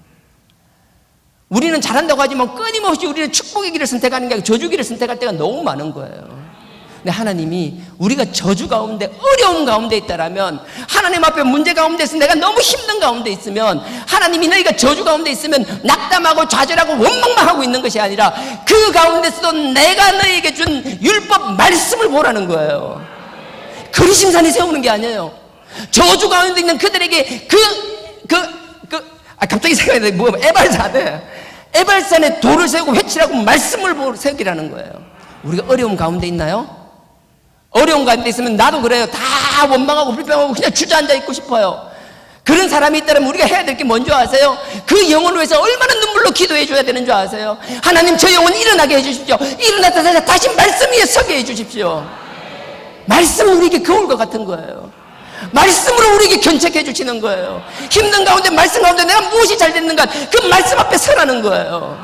우리는 잘한다고 하지만 끊임없이 우리는 축복의 길을 선택하는 게 아니라 저주 길을 선택할 때가 너무 많은 거예요. 근데 하나님이 우리가 저주 가운데 어려움 가운데 있다라면, 하나님 앞에 문제 가운데서 내가 너무 힘든 가운데 있으면 하나님이 너희가 저주 가운데 있으면 낙담하고 좌절하고 원망만 하고 있는 것이 아니라 그 가운데서도 내가 너희에게 준 율법 말씀을 보라는 거예요. 그리심산이 세우는 게 아니에요. 저주 가운데 있는 그들에게 갑자기 생각이 나요. 뭐 에발산에 돌을 세우고 회칠하고 말씀을 세우기라는 거예요. 우리가 어려움 가운데 있나요? 어려움 가운데 있으면 나도 그래요. 다 원망하고 불평하고 그냥 주저앉아 있고 싶어요. 그런 사람이 있다면 우리가 해야 될 게 뭔지 아세요? 그 영혼을 위해서 얼마나 눈물로 기도해 줘야 되는 줄 아세요? 하나님 저 영혼 일어나게 해 주십시오. 일어나서 다시 말씀 위에 서게 해 주십시오. 말씀은 우리에게 거울과 같은 거예요. 말씀으로 우리에게 견책해 주시는 거예요. 힘든 가운데 말씀 가운데 내가 무엇이 잘 됐는가 그 말씀 앞에 서라는 거예요.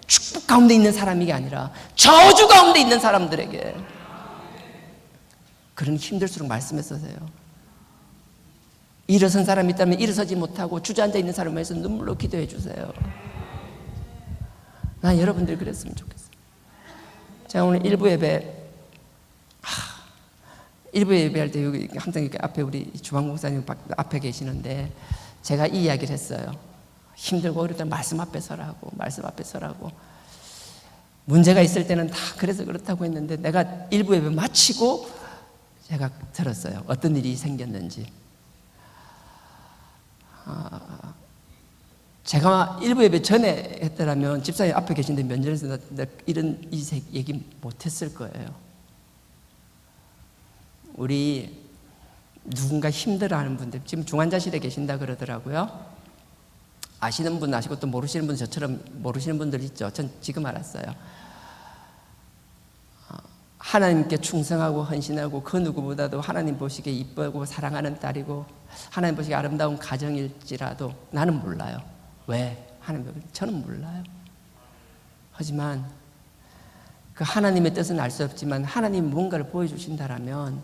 축복 가운데 있는 사람이 아니라 저주 가운데 있는 사람들에게. 그런 힘들수록 말씀에 서세요. 일어선 사람이 있다면 일어서지 못하고 주저앉아 있는 사람을 위해서 눈물로 기도해 주세요. 난 여러분들이 그랬으면 좋겠어요. 제가 오늘 일부 예배할 때 여기 항상 이렇게 앞에 우리 주방 목사님 앞에 계시는데 제가 이 이야기를 했어요. 힘들고 어릴 때 말씀 앞에 서라고, 말씀 앞에 서라고. 문제가 있을 때는 다 그래서 그렇다고 했는데 내가 일부 예배 마치고 제가 들었어요. 어떤 일이 생겼는지. 제가 일부 예배 전에 했더라면 집사님 앞에 계신데 면전에서 이런 얘기 못했을 거예요. 우리 누군가 힘들어하는 분들, 지금 중환자실에 계신다 그러더라고요. 아시는 분 아시고 또 모르시는 분, 저처럼 모르시는 분들 있죠. 전 지금 알았어요. 하나님께 충성하고 헌신하고 그 누구보다도 하나님 보시기에 이쁘고 사랑하는 딸이고 하나님 보시기에 아름다운 가정일지라도 나는 몰라요. 왜? 저는 몰라요. 하지만 그 하나님의 뜻은 알 수 없지만 하나님 뭔가를 보여주신다라면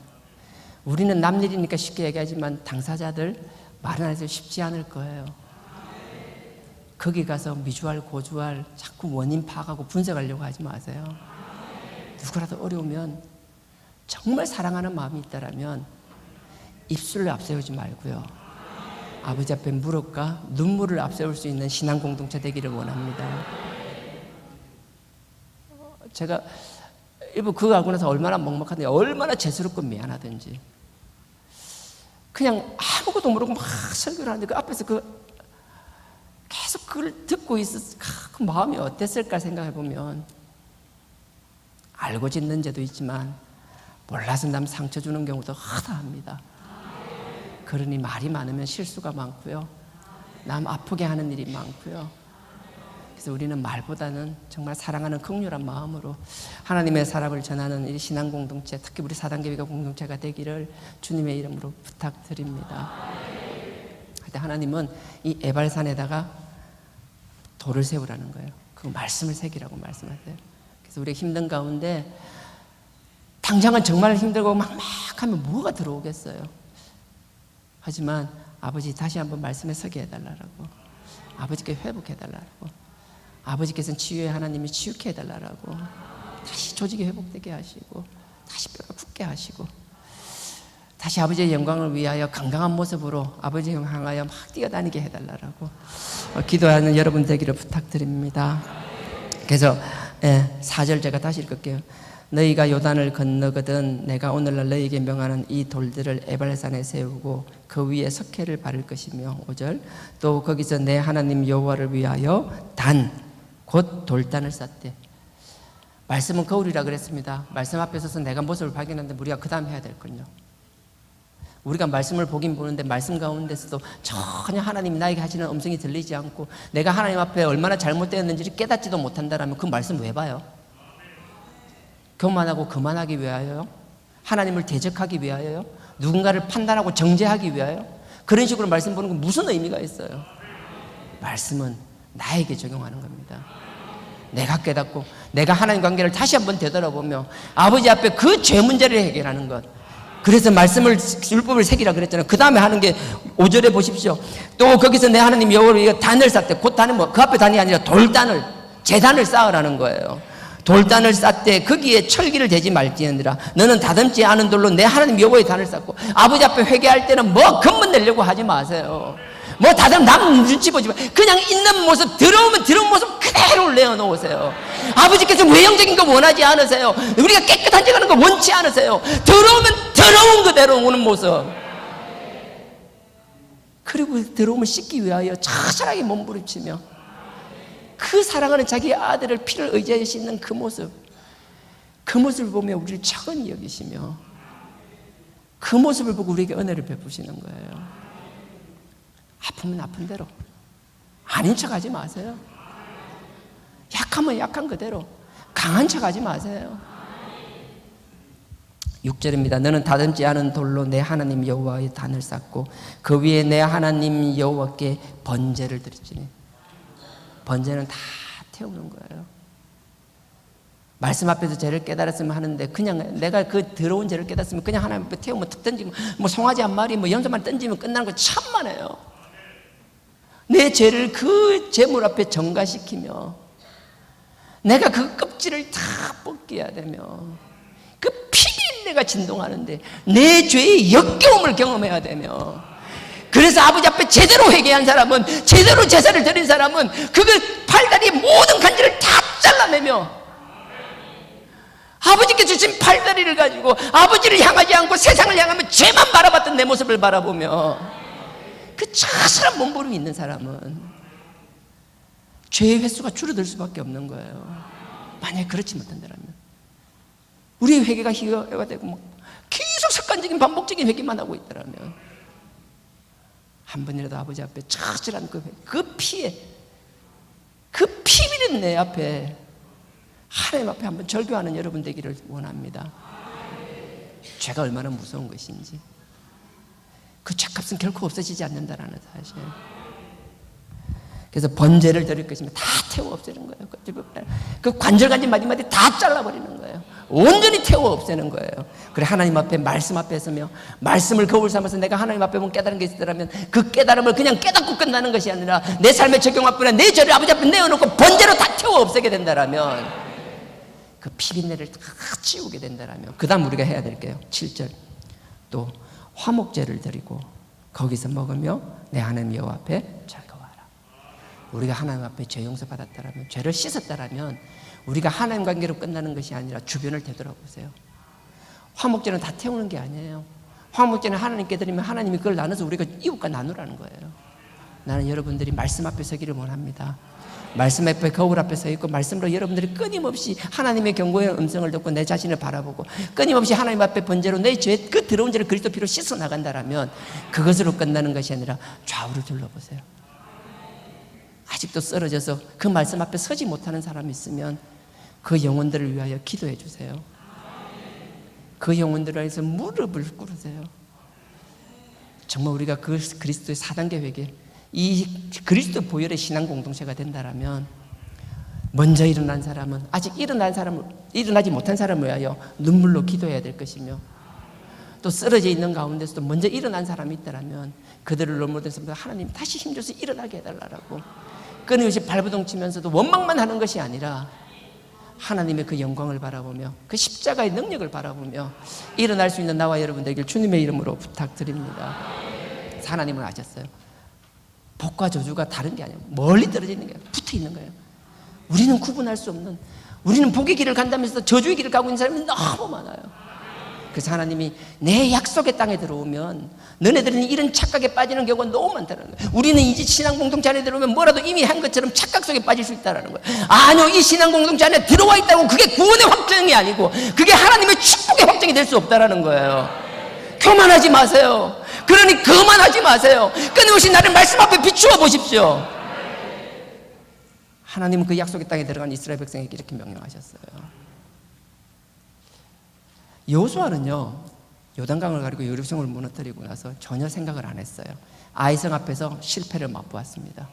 우리는 남 일이니까 쉽게 얘기하지만 당사자들 말은 해서 쉽지 않을 거예요. 거기 가서 미주알 고주알 자꾸 원인 파악하고 분석하려고 하지 마세요. 누구라도 어려우면 정말 사랑하는 마음이 있다라면 입술을 앞세우지 말고요. 아버지 앞에 무릎과 눈물을 앞세울 수 있는 신앙 공동체 되기를 원합니다. 제가 일부 그거 하고 나서 얼마나 먹먹하든지 얼마나 죄스럽고 미안하든지 그냥 아무것도 모르고 막 설교를 하는데 그 앞에서 그 그걸 듣고 있었, 그 마음이 어땠을까 생각해 보면 알고 짓는 죄도 있지만 몰라서 남 상처 주는 경우도 허다합니다. 그러니 말이 많으면 실수가 많고요, 남 아프게 하는 일이 많고요. 그래서 우리는 말보다는 정말 사랑하는 긍휼한 마음으로 하나님의 사랑을 전하는 이 신앙 공동체, 특히 우리 사단계비가 공동체가 되기를 주님의 이름으로 부탁드립니다. 그때 하나님은 이 에발산에다가 돌을 세우라는 거예요. 그 말씀을 새기라고 말씀하세요. 그래서 우리 힘든 가운데 당장은 정말 힘들고 막막하면 뭐가 들어오겠어요. 하지만 아버지 다시 한번 말씀에 서게 해달라고, 아버지께 회복해달라고, 아버지께서는 치유의 하나님이 치유케 해달라고, 다시 조직이 회복되게 하시고 다시 뼈가 굳게 하시고 다시 아버지의 영광을 위하여 건강한 모습으로 아버지를 향하여 막 뛰어다니게 해달라고 기도하는 여러분 되기를 부탁드립니다. 그래서 4절 제가 다시 읽을게요. 너희가 요단을 건너거든 내가 오늘날 너희에게 명하는 이 돌들을 에발산에 세우고 그 위에 석회를 바를 것이며 5절 또 거기서 내 하나님 여호와를 위하여 곧 돌단을 쌓되. 말씀은 거울이라 그랬습니다. 말씀 앞에 서서 내가 모습을 발견하는데 우리가 그 다음 해야 될 건요, 우리가 말씀을 보긴 보는데 말씀 가운데서도 전혀 하나님이 나에게 하시는 음성이 들리지 않고 내가 하나님 앞에 얼마나 잘못되었는지를 깨닫지도 못한다면 그 말씀 왜 봐요? 교만하고 그만하기 위하여요? 하나님을 대적하기 위하여요? 누군가를 판단하고 정죄하기 위하여? 그런 식으로 말씀 보는 건 무슨 의미가 있어요? 말씀은 나에게 적용하는 겁니다. 내가 깨닫고 내가 하나님 관계를 다시 한번 되돌아보며 아버지 앞에 그 죄 문제를 해결하는 것. 그래서 말씀을, 율법을 새기라 그랬잖아요. 그 다음에 하는 게 5절에 보십시오. 또 거기서 내 하나님 여호와를 위해 단을 쌓되, 곧 단은 뭐 그 앞에 단이 아니라 돌단을, 제단을 쌓으라는 거예요. 돌단을 쌓되 거기에 철기를 대지 말지언니라. 너는 다듬지 않은 돌로 내 하나님 여호와의 단을 쌓고. 아버지 앞에 회개할 때는 뭐 근본 내려고 하지 마세요. 뭐 다들 남 눈치 보지 마. 그냥 있는 모습, 들어오면 들어온 모습 그대로 내어놓으세요. 아버지께서 외형적인 거 원하지 않으세요. 우리가 깨끗한 척 하는 거 원치 않으세요. 들어오면 들어온 그대로 오는 모습. 그리고 들어오면 씻기 위하여 처절하게 몸부림치며 그 사랑하는 자기 아들을 피를 의지하여 씻는 그 모습, 그 모습을 보며 우리를 차근히 여기시며 그 모습을 보고 우리에게 은혜를 베푸시는 거예요. 아프면 아픈 대로, 아닌 척 하지 마세요. 약하면 약한 그대로, 강한 척 하지 마세요. 6절입니다. 너는 다듬지 않은 돌로 내 하나님 여호와의 단을 쌓고 그 위에 내 하나님 여호와께 번제를 드리지니. 번제는 다 태우는 거예요. 말씀 앞에서 죄를 깨달았으면 하는데 그냥 내가 그 더러운 죄를 깨달았으면 그냥 하나님 앞에 태우면 툭 던지면 뭐 송아지 한 마리 뭐 염소만 던지면 끝나는 거 천만에요. 내 죄를 그 제물 앞에 전가시키며 내가 그 껍질을 다 벗겨야 되며 그 피비린내가 진동하는데 내 죄의 역겨움을 경험해야 되며, 그래서 아버지 앞에 제대로 회개한 사람은, 제대로 제사를 드린 사람은 그 팔다리의 모든 간질을 다 잘라내며 아버지께 주신 팔다리를 가지고 아버지를 향하지 않고 세상을 향하며 죄만 바라봤던 내 모습을 바라보며 그 처절한 몸부림이 있는 사람은 죄의 횟수가 줄어들 수밖에 없는 거예요. 만약에 그렇지 못한다면 우리의 회개가 희화가 되고 막 계속 습관적인 반복적인 회개만 하고 있다면 한 번이라도 아버지 앞에 처절한 그 피에, 그 피비린 내 앞에 하나님 앞에 한번 절규하는 여러분 되기를 원합니다. 죄가 얼마나 무서운 것인지, 그 죄값은 결코 없어지지 않는다라는 사실. 그래서 번제를 드릴 것이면 다 태워 없애는 거예요. 그 관절간지 마디마디 다 잘라버리는 거예요. 온전히 태워 없애는 거예요. 그래 하나님 앞에, 말씀 앞에 서며 말씀을 거울 삼아서 내가 하나님 앞에 보면 깨달은 게 있더라면 그 깨달음을 그냥 깨닫고 끝나는 것이 아니라 내 삶의 적용합뿐에 내 죄를 아버지 앞에 내어놓고 번제로 다 태워 없애게 된다라면, 그 피비린내를 다 치우게 된다라면 그 다음 우리가 해야 될 게요, 7절 또 화목제를 드리고 거기서 먹으며 내 하나님 여호와 앞에 즐거워하라. 우리가 하나님 앞에 죄 용서 받았다라면, 죄를 씻었다라면 우리가 하나님 관계로 끝나는 것이 아니라 주변을 되돌아보세요. 화목제는 다 태우는 게 아니에요. 화목제는 하나님께 드리면 하나님이 그걸 나눠서 우리가 이웃과 나누라는 거예요. 나는 여러분들이 말씀 앞에 서기를 원합니다. 말씀 앞에, 거울 앞에 서 있고 말씀으로 여러분들이 끊임없이 하나님의 경고의 음성을 듣고 내 자신을 바라보고 끊임없이 하나님 앞에 번제로 내 죄, 그 더러운 죄를 그리스도 피로 씻어 나간다라면 그것으로 끝나는 것이 아니라 좌우를 둘러보세요. 아직도 쓰러져서 그 말씀 앞에 서지 못하는 사람이 있으면 그 영혼들을 위하여 기도해 주세요. 그 영혼들을 위해서 무릎을 꿇으세요. 정말 우리가 그 그리스도의 4단계 회개, 이 그리스도 보혈의 신앙 공동체가 된다라면 먼저 일어난 사람은 아직 일어나지 못한 사람을 위하여 눈물로 기도해야 될 것이며, 또 쓰러져 있는 가운데서도 먼저 일어난 사람이 있다라면 그들을 넘어든 사람들 하나님 다시 힘줘서 일어나게 해달라고 끊임없이 발버둥 치면서도 원망만 하는 것이 아니라 하나님의 그 영광을 바라보며 그 십자가의 능력을 바라보며 일어날 수 있는 나와 여러분들에게 주님의 이름으로 부탁드립니다. 하나님은 아셨어요. 복과 저주가 다른 게 아니에요. 멀리 떨어져 있는 게 아니에요. 붙어 있는 거예요. 우리는 구분할 수 없는, 우리는 복의 길을 간다면서 저주의 길을 가고 있는 사람이 너무 많아요. 그래서 하나님이 내 약속의 땅에 들어오면 너네들은 이런 착각에 빠지는 경우가 너무 많다는 거예요. 우리는 이제 신앙 공동체 안에 들어오면 뭐라도 이미 한 것처럼 착각 속에 빠질 수 있다는 거예요. 아니요, 이 신앙 공동체 안에 들어와 있다고 그게 구원의 확정이 아니고 그게 하나님의 축복의 확정이 될 수 없다는 거예요. 교만하지 마세요. 그러니 거만하지 마세요. 끊임없이 나를 말씀 앞에 비추어 보십시오. 하나님은 그 약속의 땅에 들어간 이스라엘 백성에게 이렇게 명령하셨어요. 여호수아는요, 요단강을 가리고 여리고성을 무너뜨리고 나서 전혀 생각을 안 했어요. 아이성 앞에서 실패를 맛보았습니다.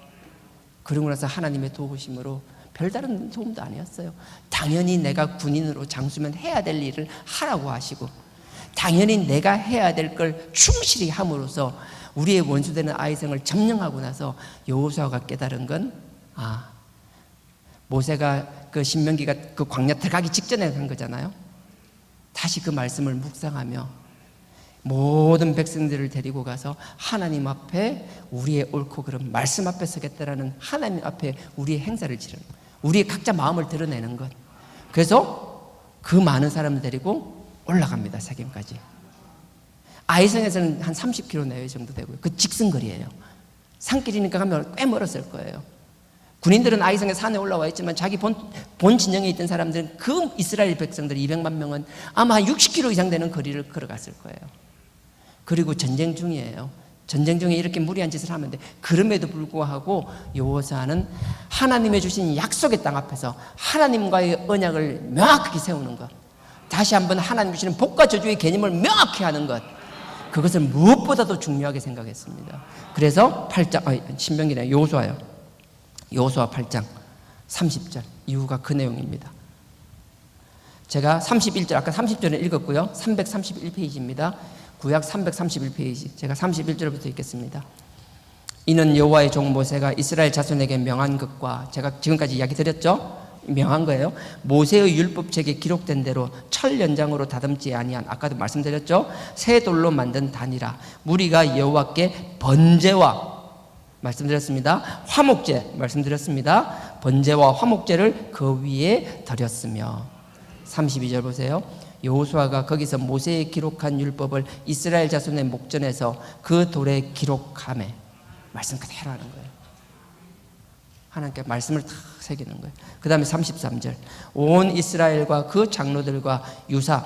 그러고 나서 하나님의 도우심으로 별다른 도움도 아니었어요. 당연히 내가 군인으로 장수면 해야 될 일을 하라고 하시고, 당연히 내가 해야 될 걸 충실히 함으로써 우리의 원수되는 아이성을 점령하고 나서 여호수아가 깨달은 건, 모세가 그 신명기가 그 광야 들어가기 직전에 한 거잖아요. 다시 그 말씀을 묵상하며 모든 백성들을 데리고 가서 하나님 앞에 우리의 옳고 그름 말씀 앞에 서겠다라는 하나님 앞에 우리의 행사를 치르는, 우리의 각자 마음을 드러내는 것. 그래서 그 많은 사람을 데리고 올라갑니다. 세겜까지. 아이성에서는 한 30km 내외 정도 되고요. 그 직선거리예요. 산길이니까 가면 꽤 멀었을 거예요. 군인들은 아이성의 산에 올라와 있지만 자기 본 진영에 있던 사람들은 그 이스라엘 백성들 200만 명은 아마 한 60km 이상 되는 거리를 걸어갔을 거예요. 그리고 전쟁 중이에요. 전쟁 중에 이렇게 무리한 짓을 하면 돼. 그럼에도 불구하고 여호수아는 하나님의 주신 약속의 땅 앞에서 하나님과의 언약을 명확하게 세우는 것, 다시 한번 하나님 주시는 복과 저주의 개념을 명확히 하는 것, 그것을 무엇보다도 중요하게 생각했습니다. 그래서 8장, 신명기네, 여호수아요. 여호수아 8장 30절 이유가 그 내용입니다. 제가 31절, 아까 30절을 읽었고요. 331페이지입니다. 구약 331페이지. 제가 31절부터 읽겠습니다. 이는 여호와의 종 모세가 이스라엘 자손에게 명한 것과, 제가 지금까지 이야기 드렸죠? 명한 거예요. 모세의 율법책에 기록된 대로 철 연장으로 다듬지 아니한, 아까도 말씀드렸죠? 새 돌로 만든 단이라. 무리가 여호와께 번제와, 말씀드렸습니다. 화목제 말씀드렸습니다. 번제와 화목제를 그 위에 드렸으며. 32절 보세요. 여호수아가 거기서 모세의 기록한 율법을 이스라엘 자손의 목전에서 그 돌에 기록하매. 말씀 그대로 하는 거예요. 하나님께 말씀을 다 새기는 거예요. 그 다음에 33절. 온 이스라엘과 그 장로들과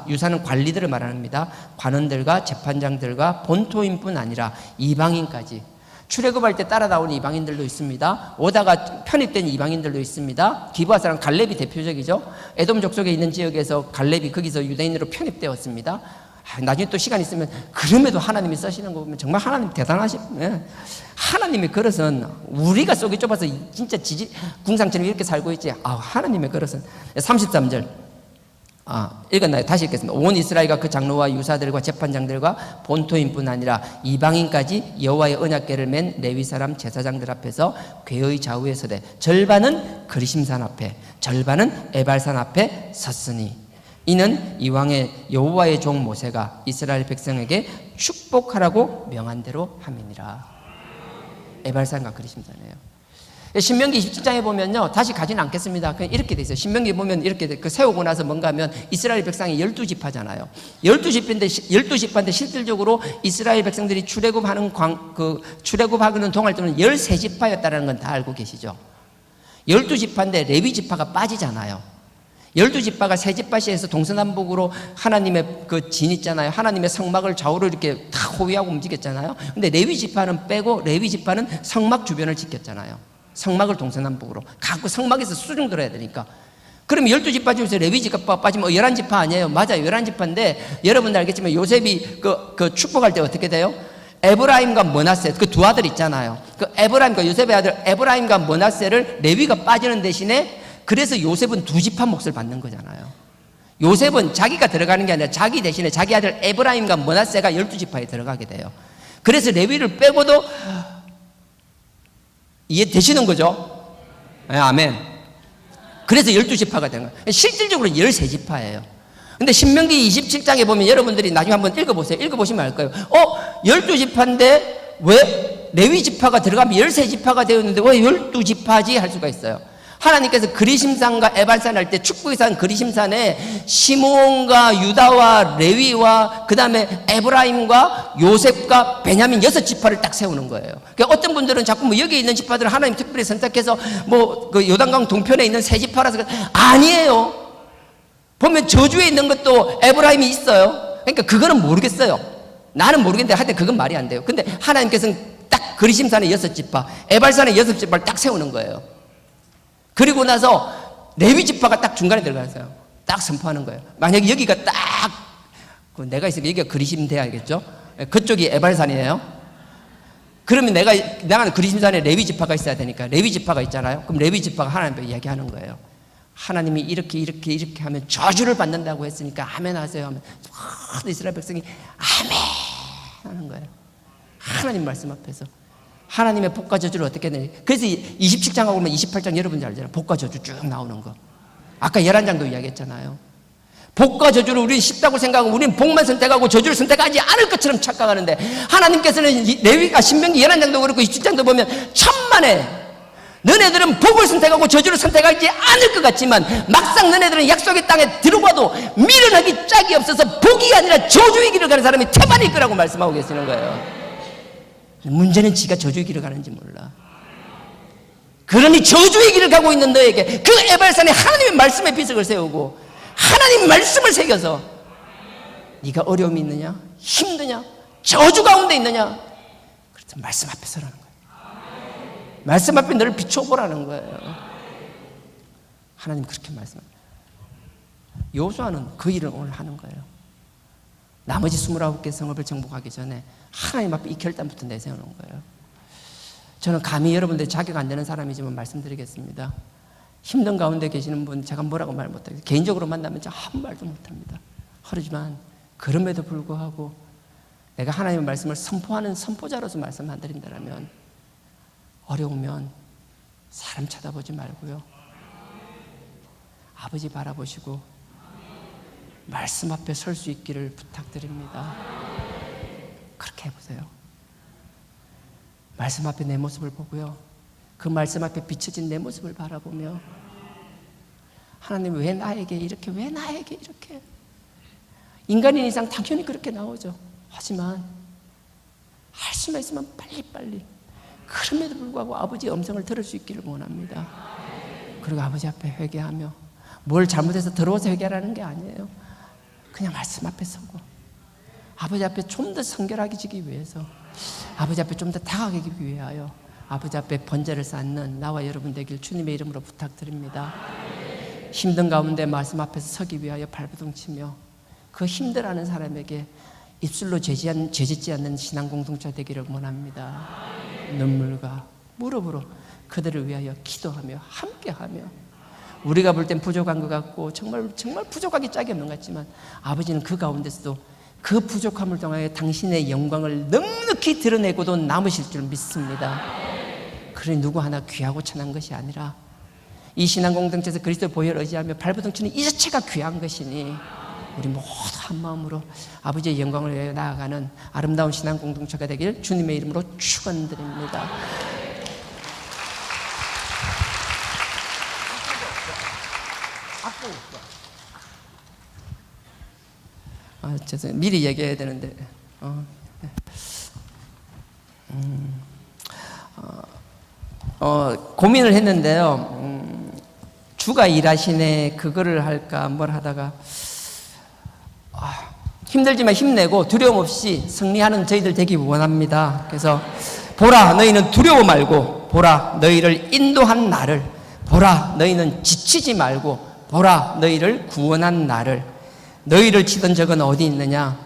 유사는 관리들을 말합니다. 관원들과 재판장들과 본토인뿐 아니라 이방인까지. 출애굽할 때 따라 나온 이방인들도 있습니다. 오다가 편입된 이방인들도 있습니다. 기브아 사람 갈렙이 대표적이죠. 에돔 족속에 있는 지역에서 갈렙이 거기서 유대인으로 편입되었습니다. 나중에 또 시간 있으면, 그럼에도 하나님이 쓰시는 거 보면 정말 하나님 대단하십니다. 하나님의 그릇은 우리가 속이 좁아서 진짜 궁상처럼 이렇게 살고 있지, 하나님의 그릇은. 33절 읽었나요? 다시 읽겠습니다. 온 이스라엘과 그 장로와 유사들과 재판장들과 본토인뿐 아니라 이방인까지 여호와의 언약궤를 맨 레위 사람 제사장들 앞에서 궤의 좌우에 서되 절반은 그리심산 앞에 절반은 에발산 앞에 섰으니, 이는 이왕의 여호와의 종 모세가 이스라엘 백성에게 축복하라고 명한 대로 함이니라. 에발산과 그리심산이에요. 신명기 27장에 보면요, 다시 가지는 않겠습니다. 그냥 이렇게 돼 있어요. 신명기 보면 이렇게 돼. 그 세우고 나서 뭔가 하면 이스라엘 백성이 12지파잖아요. 12지파인데 실질적으로 이스라엘 백성들이 출애굽하는 출애굽하는 동안 때는 13지파였다는 건 다 알고 계시죠? 12지파인데 레위지파가 빠지잖아요. 12지파가 세지파시에서 동서남북으로 하나님의 그 진 있잖아요. 하나님의 성막을 좌우로 이렇게 다 호위하고 움직였잖아요. 근데 레위지파는 빼고 레위지파는 성막 주변을 지켰잖아요. 성막을 동서남북으로 갖고 성막에서 수중 들어야 되니까. 그럼 12지파 중에서 레위지파 빠지면 11지파 아니에요? 맞아요. 11지파인데 여러분들 알겠지만 요셉이 그 축복할 때 어떻게 돼요? 에브라임과 머나세 그 두 아들 있잖아요. 그 에브라임과 요셉의 아들 에브라임과 머나세를 레위가 빠지는 대신에 그래서 요셉은 2지파 몫을 받는 거잖아요. 요셉은 자기가 들어가는 게 아니라 자기 대신에 자기 아들 에브라임과 머나세가 12지파에 들어가게 돼요. 그래서 레위를 빼고도 이해되시는 거죠? 네, 아멘. 그래서 12지파가 된 거예요. 실질적으로 13지파예요. 근데 신명기 27장에 보면 여러분들이 나중에 한번 읽어보세요. 읽어보시면 알 거예요. 12지파인데 왜 레위지파가 들어가면 13지파가 되었는데 왜 12지파지? 할 수가 있어요. 하나님께서 그리심산과 에발산 할 때 축복의 산 그리심산에 시므온과 유다와 레위와 그 다음에 에브라임과 요셉과 베냐민 6지파를 딱 세우는 거예요. 그러니까 어떤 분들은 자꾸 뭐 여기 있는 지파들을 하나님 특별히 선택해서 뭐 그 요단강 동편에 있는 세 지파라서 아니에요. 보면 저주에 있는 것도 에브라임이 있어요. 그러니까 그거는 모르겠어요. 나는 모르겠는데 하여튼 그건 말이 안 돼요. 근데 하나님께서는 딱 그리심산에 6지파, 에발산에 6지파를 딱 세우는 거예요. 그리고 나서 레위지파가 딱 중간에 들어가서요. 딱 선포하는 거예요. 만약에 여기가 딱 내가 있으니까 여기가 그리심 돼야겠죠? 그쪽이 에발산이에요. 그러면 내가 그리심산에 레위지파가 있어야 되니까 레위지파가 있잖아요. 그럼 레위지파가 하나님께 이야기하는 거예요. 하나님이 이렇게 하면 저주를 받는다고 했으니까 아멘 하세요 하면 이스라엘 백성이 아멘 하는 거예요. 하나님 말씀 앞에서. 하나님의 복과 저주를 어떻게 내냐. 그래서 27장하고 보면 28장 여러분들 알잖아요. 복과 저주 쭉 나오는 거. 아까 11장도 이야기했잖아요. 복과 저주를 우리는 쉽다고 생각하고 우리는 복만 선택하고 저주를 선택하지 않을 것처럼 착각하는데 하나님께서는 레위기가 신명기 11장도 그렇고 27장도 보면 천만에 너네들은 복을 선택하고 저주를 선택하지 않을 것 같지만 막상 너네들은 약속의 땅에 들어가도 미련하기 짝이 없어서 복이 아니라 저주의 길을 가는 사람이 태반일 거라고 말씀하고 계시는 거예요. 문제는 지가 저주의 길을 가는지 몰라. 그러니 저주의 길을 가고 있는 너에게 그 에발산에 하나님의 말씀의 비석을 세우고 하나님 말씀을 새겨서 네가 어려움이 있느냐? 힘드냐? 저주 가운데 있느냐? 그래서 말씀 앞에 서라는 거예요. 말씀 앞에 너를 비춰보라는 거예요. 하나님 그렇게 말씀합니다. 여호수아는 그 일을 오늘 하는 거예요. 나머지 29개 성읍을 정복하기 전에 하나님 앞에 이 결단부터 내세우는 거예요. 저는 감히 여러분들 자격 안 되는 사람이지만 말씀드리겠습니다. 힘든 가운데 계시는 분 제가 뭐라고 말 못하겠어요. 개인적으로 만나면 제가 아무 말도 못합니다. 하지만 그럼에도 불구하고 내가 하나님의 말씀을 선포하는 선포자로서 말씀 안 드린다면 어려우면 사람 쳐다보지 말고요. 아버지 바라보시고 말씀 앞에 설 수 있기를 부탁드립니다. 그렇게 해보세요. 말씀 앞에 내 모습을 보고요. 그 말씀 앞에 비춰진 내 모습을 바라보며 하나님 왜 나에게 이렇게 왜 나에게 이렇게 인간인 이상 당연히 그렇게 나오죠. 하지만 할 수만 있으면 빨리빨리 그럼에도 불구하고 아버지의 음성을 들을 수 있기를 원합니다. 그리고 아버지 앞에 회개하며 뭘 잘못해서 더러워서 회개하라는 게 아니에요. 그냥 말씀 앞에 서고 아버지 앞에 좀 더 성결하게 위해서 아버지 앞에 좀 더 다가가기 위하여 아버지 앞에 번제를 쌓는 나와 여러분 되길 주님의 이름으로 부탁드립니다. 힘든 가운데 말씀 앞에서 서기 위하여 발버둥 치며 그 힘들어하는 사람에게 입술로 죄짓지 않는 신앙 공동체 되기를 원합니다. 눈물과 무릎으로 그들을 위하여 기도하며 함께하며 우리가 볼 땐 부족한 것 같고 정말 부족하기 짝이 없는 것 같지만 아버지는 그 가운데서도 그 부족함을 통하여 당신의 영광을 넉넉히 드러내고도 남으실 줄 믿습니다. 그러니 누구 하나 귀하고 천한 것이 아니라 이 신앙 공동체에서 그리스도의 보혈을 의지하며 발버둥 치는 이 자체가 귀한 것이니 우리 모두 한 마음으로 아버지의 영광을 위하여 나아가는 아름다운 신앙 공동체가 되길 주님의 이름으로 축원드립니다. 죄송해요. 미리 얘기해야 되는데. 고민을 했는데요. 주가 일하시네, 그거를 할까, 뭘 하다가, 힘들지만 힘내고 두려움 없이 승리하는 저희들 되기 원합니다. 그래서, 보라, 너희는 두려워 말고, 보라, 너희를 인도한 나를, 보라, 너희는 지치지 말고, 보라, 너희를 구원한 나를, 너희를 치던 적은 어디 있느냐?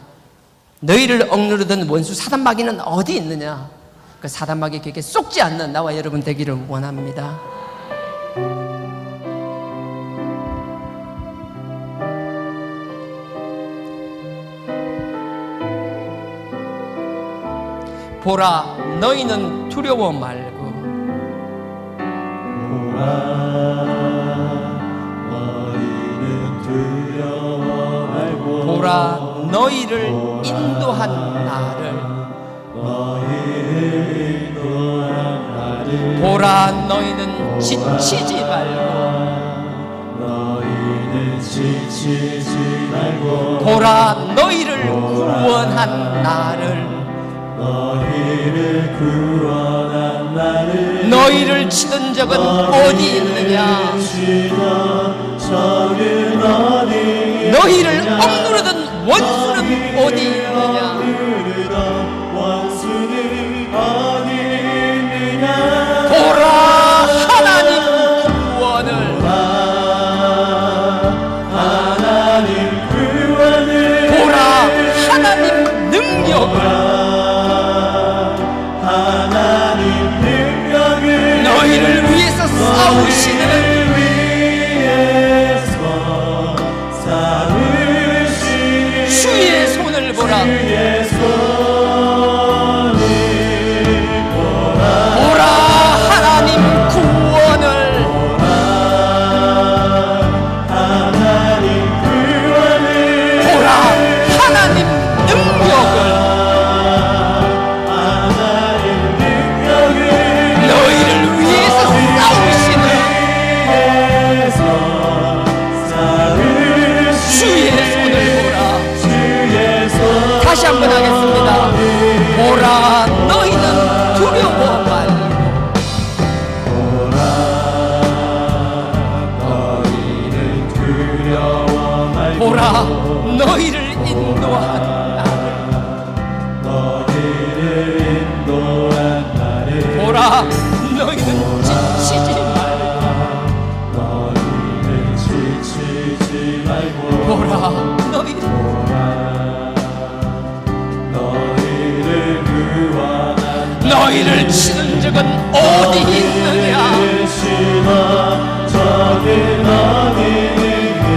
너희를 억누르던 원수 사단마귀는 어디 있느냐? 그 사단마귀 격에 쏙지 않는 나와 여러분 되기를 원합니다. 보라, 너희는 두려워 말고, 보라, 너희는 두려워 말고, 보라, 너희를 인도한 나를, 너희를 인도한 나를, 보라, 너희는 지치지 말고, 너희는 지치지 말고, 보라, 너희를 구원한 나를, 너희를 구원한 나를, 너희를 치던 적은 어디 있느냐? 너희를 억누르던 원수는 어디 있느냐? 보라, 하나님 구원을, 보라, 하나님 능력을, 너희를 위해서 싸우시는 주의 손을 보라. 보라, 하나님 구원을, 보라, 하나님 능력을, 너희를 위해서 싸우시는 주의 손을 보라. 다시 한번 하겠습니다. 보라, 너희는 두려워 말고, 보라, 너희를 인도한 나를, 보라, 너희는 지치지 말고, 보라, 너희를 치는 적은 어디 있느냐?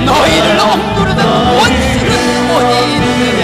너희를 억누르던 원수는 어디 있느냐?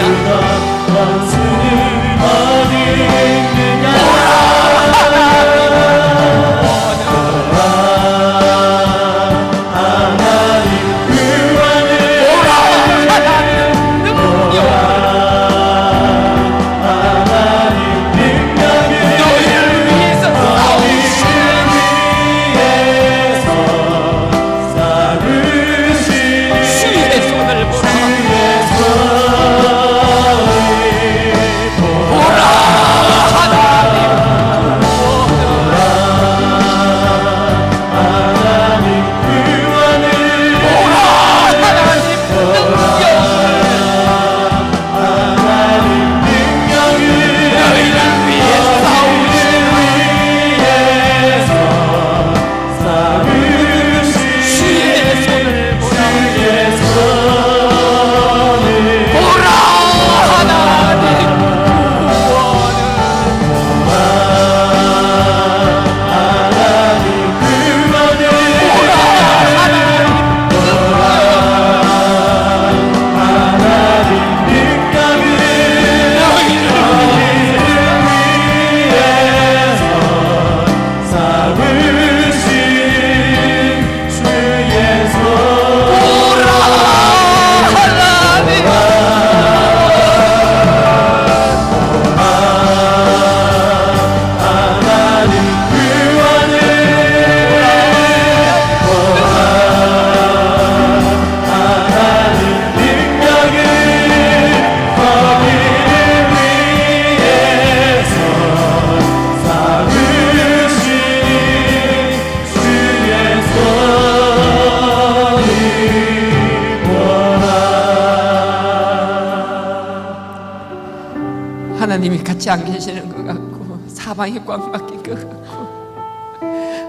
같이 안 계시는 것 같고 사방이 꽉 막힌 것 같고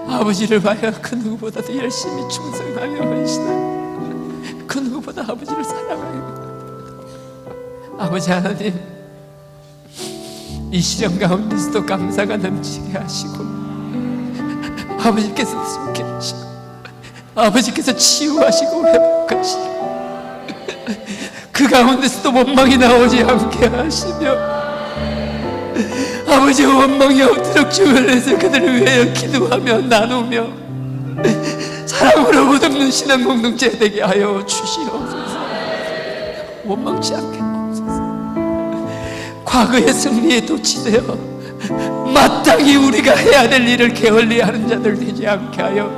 아버지를 봐야 그 누구보다도 열심히 충성하며 헌신하며 그 누구보다 아버지를 사랑해요. 아버지 하나님, 이 시련 가운데서도 감사가 넘치게 하시고 아버지께서 숨게 하시고 아버지께서 치유하시고 회복하시고 그 가운데서도 원망이 나오지 않게 하시며 아버지의 원망이 없도록 주변에서 그들을 위하여 기도하며 나누며 사랑으로 못없는 신앙 공동체 되게 하여 주시옵소서. 원망치 않게 하옵소서. 과거의 승리에 도취되어 마땅히 우리가 해야 될 일을 게을리하는 자들 되지 않게 하여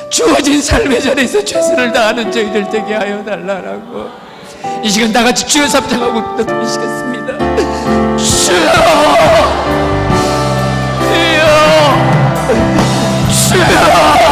주어진 삶의 자리에서 최선을 다하는 저희들 되게 하여 달라라고 이 시간 다 같이 주여 삼창하고 기도드리시겠습니다. 주여, 주여.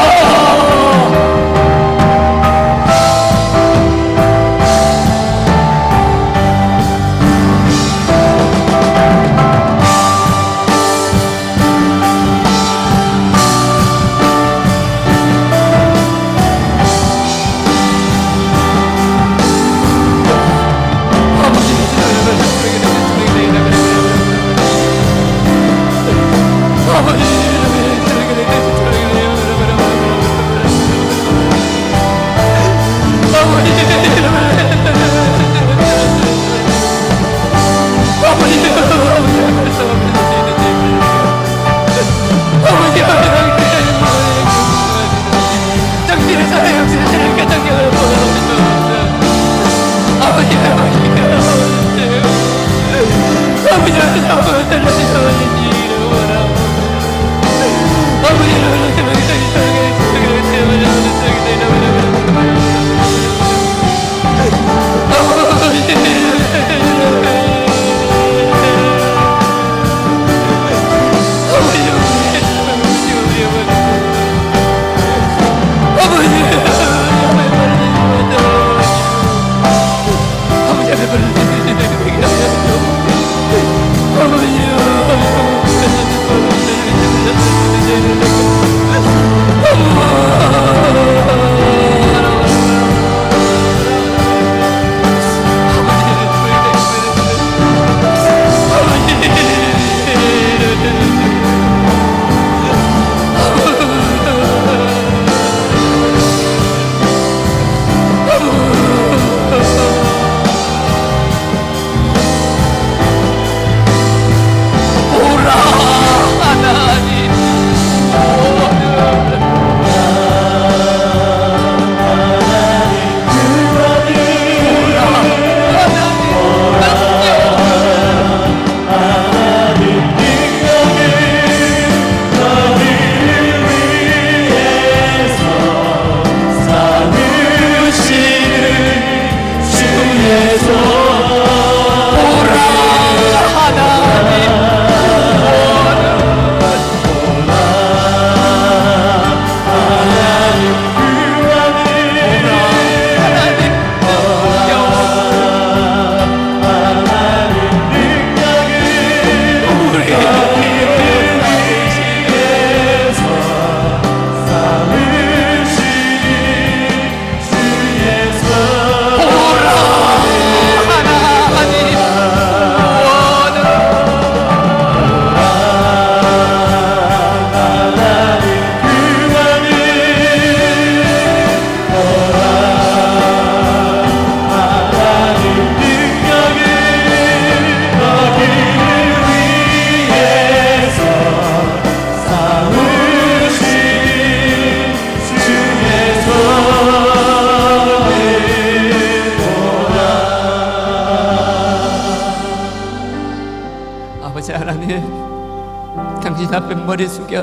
당신 앞에 머리 숙여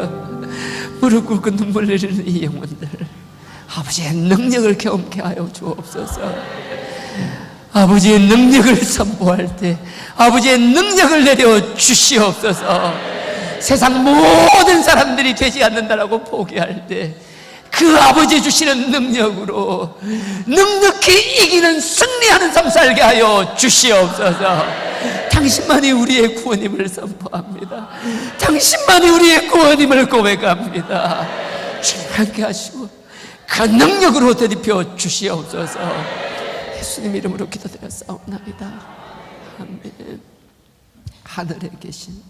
무릎 꿇고 눈물 내리는 이 영혼들, 아버지의 능력을 경험케 하여 주옵소서. 아버지의 능력을 선포할 때 아버지의 능력을 내려 주시옵소서. 세상 모든 사람들이 되지 않는다라고 포기할 때 그 아버지 주시는 능력으로 넉넉히 이기는 승리하는 삶 살게 하여 주시옵소서. 당신만이 우리의 구원임을 선포합니다. 당신만이 우리의 구원임을 고백합니다. 주님 함께 하시고 그 능력으로 되짚어 주시옵소서. 예수님 이름으로 기도드렸사옵나이다. 아멘. 하늘에 계신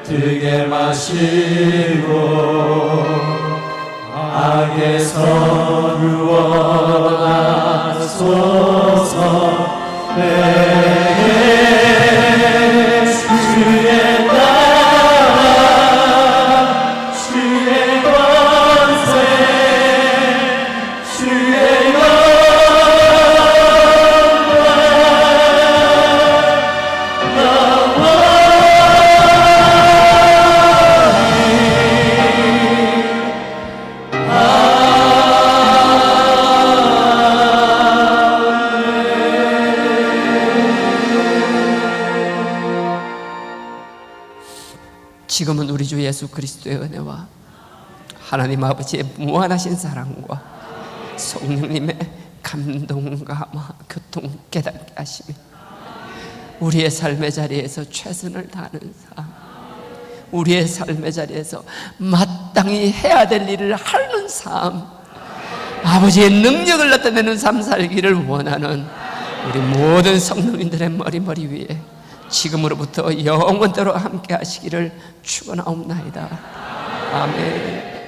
들게 마시고 악에서 구원하소서. 내게 주의 나라 주의 권세 주의 지금은 우리 주 예수 그리스도의 은혜와 하나님 아버지의 무한하신 사랑과 성령님의 감동과 교통 깨닫게 하시며 우리의 삶의 자리에서 최선을 다하는 삶, 우리의 삶의 자리에서 마땅히 해야 될 일을 하는 삶, 아버지의 능력을 나타내는 삶 살기를 원하는 우리 모든 성도님들의 머리 위에 지금으로부터 영원토록 함께 하시기를 축원하옵나이다. 아멘.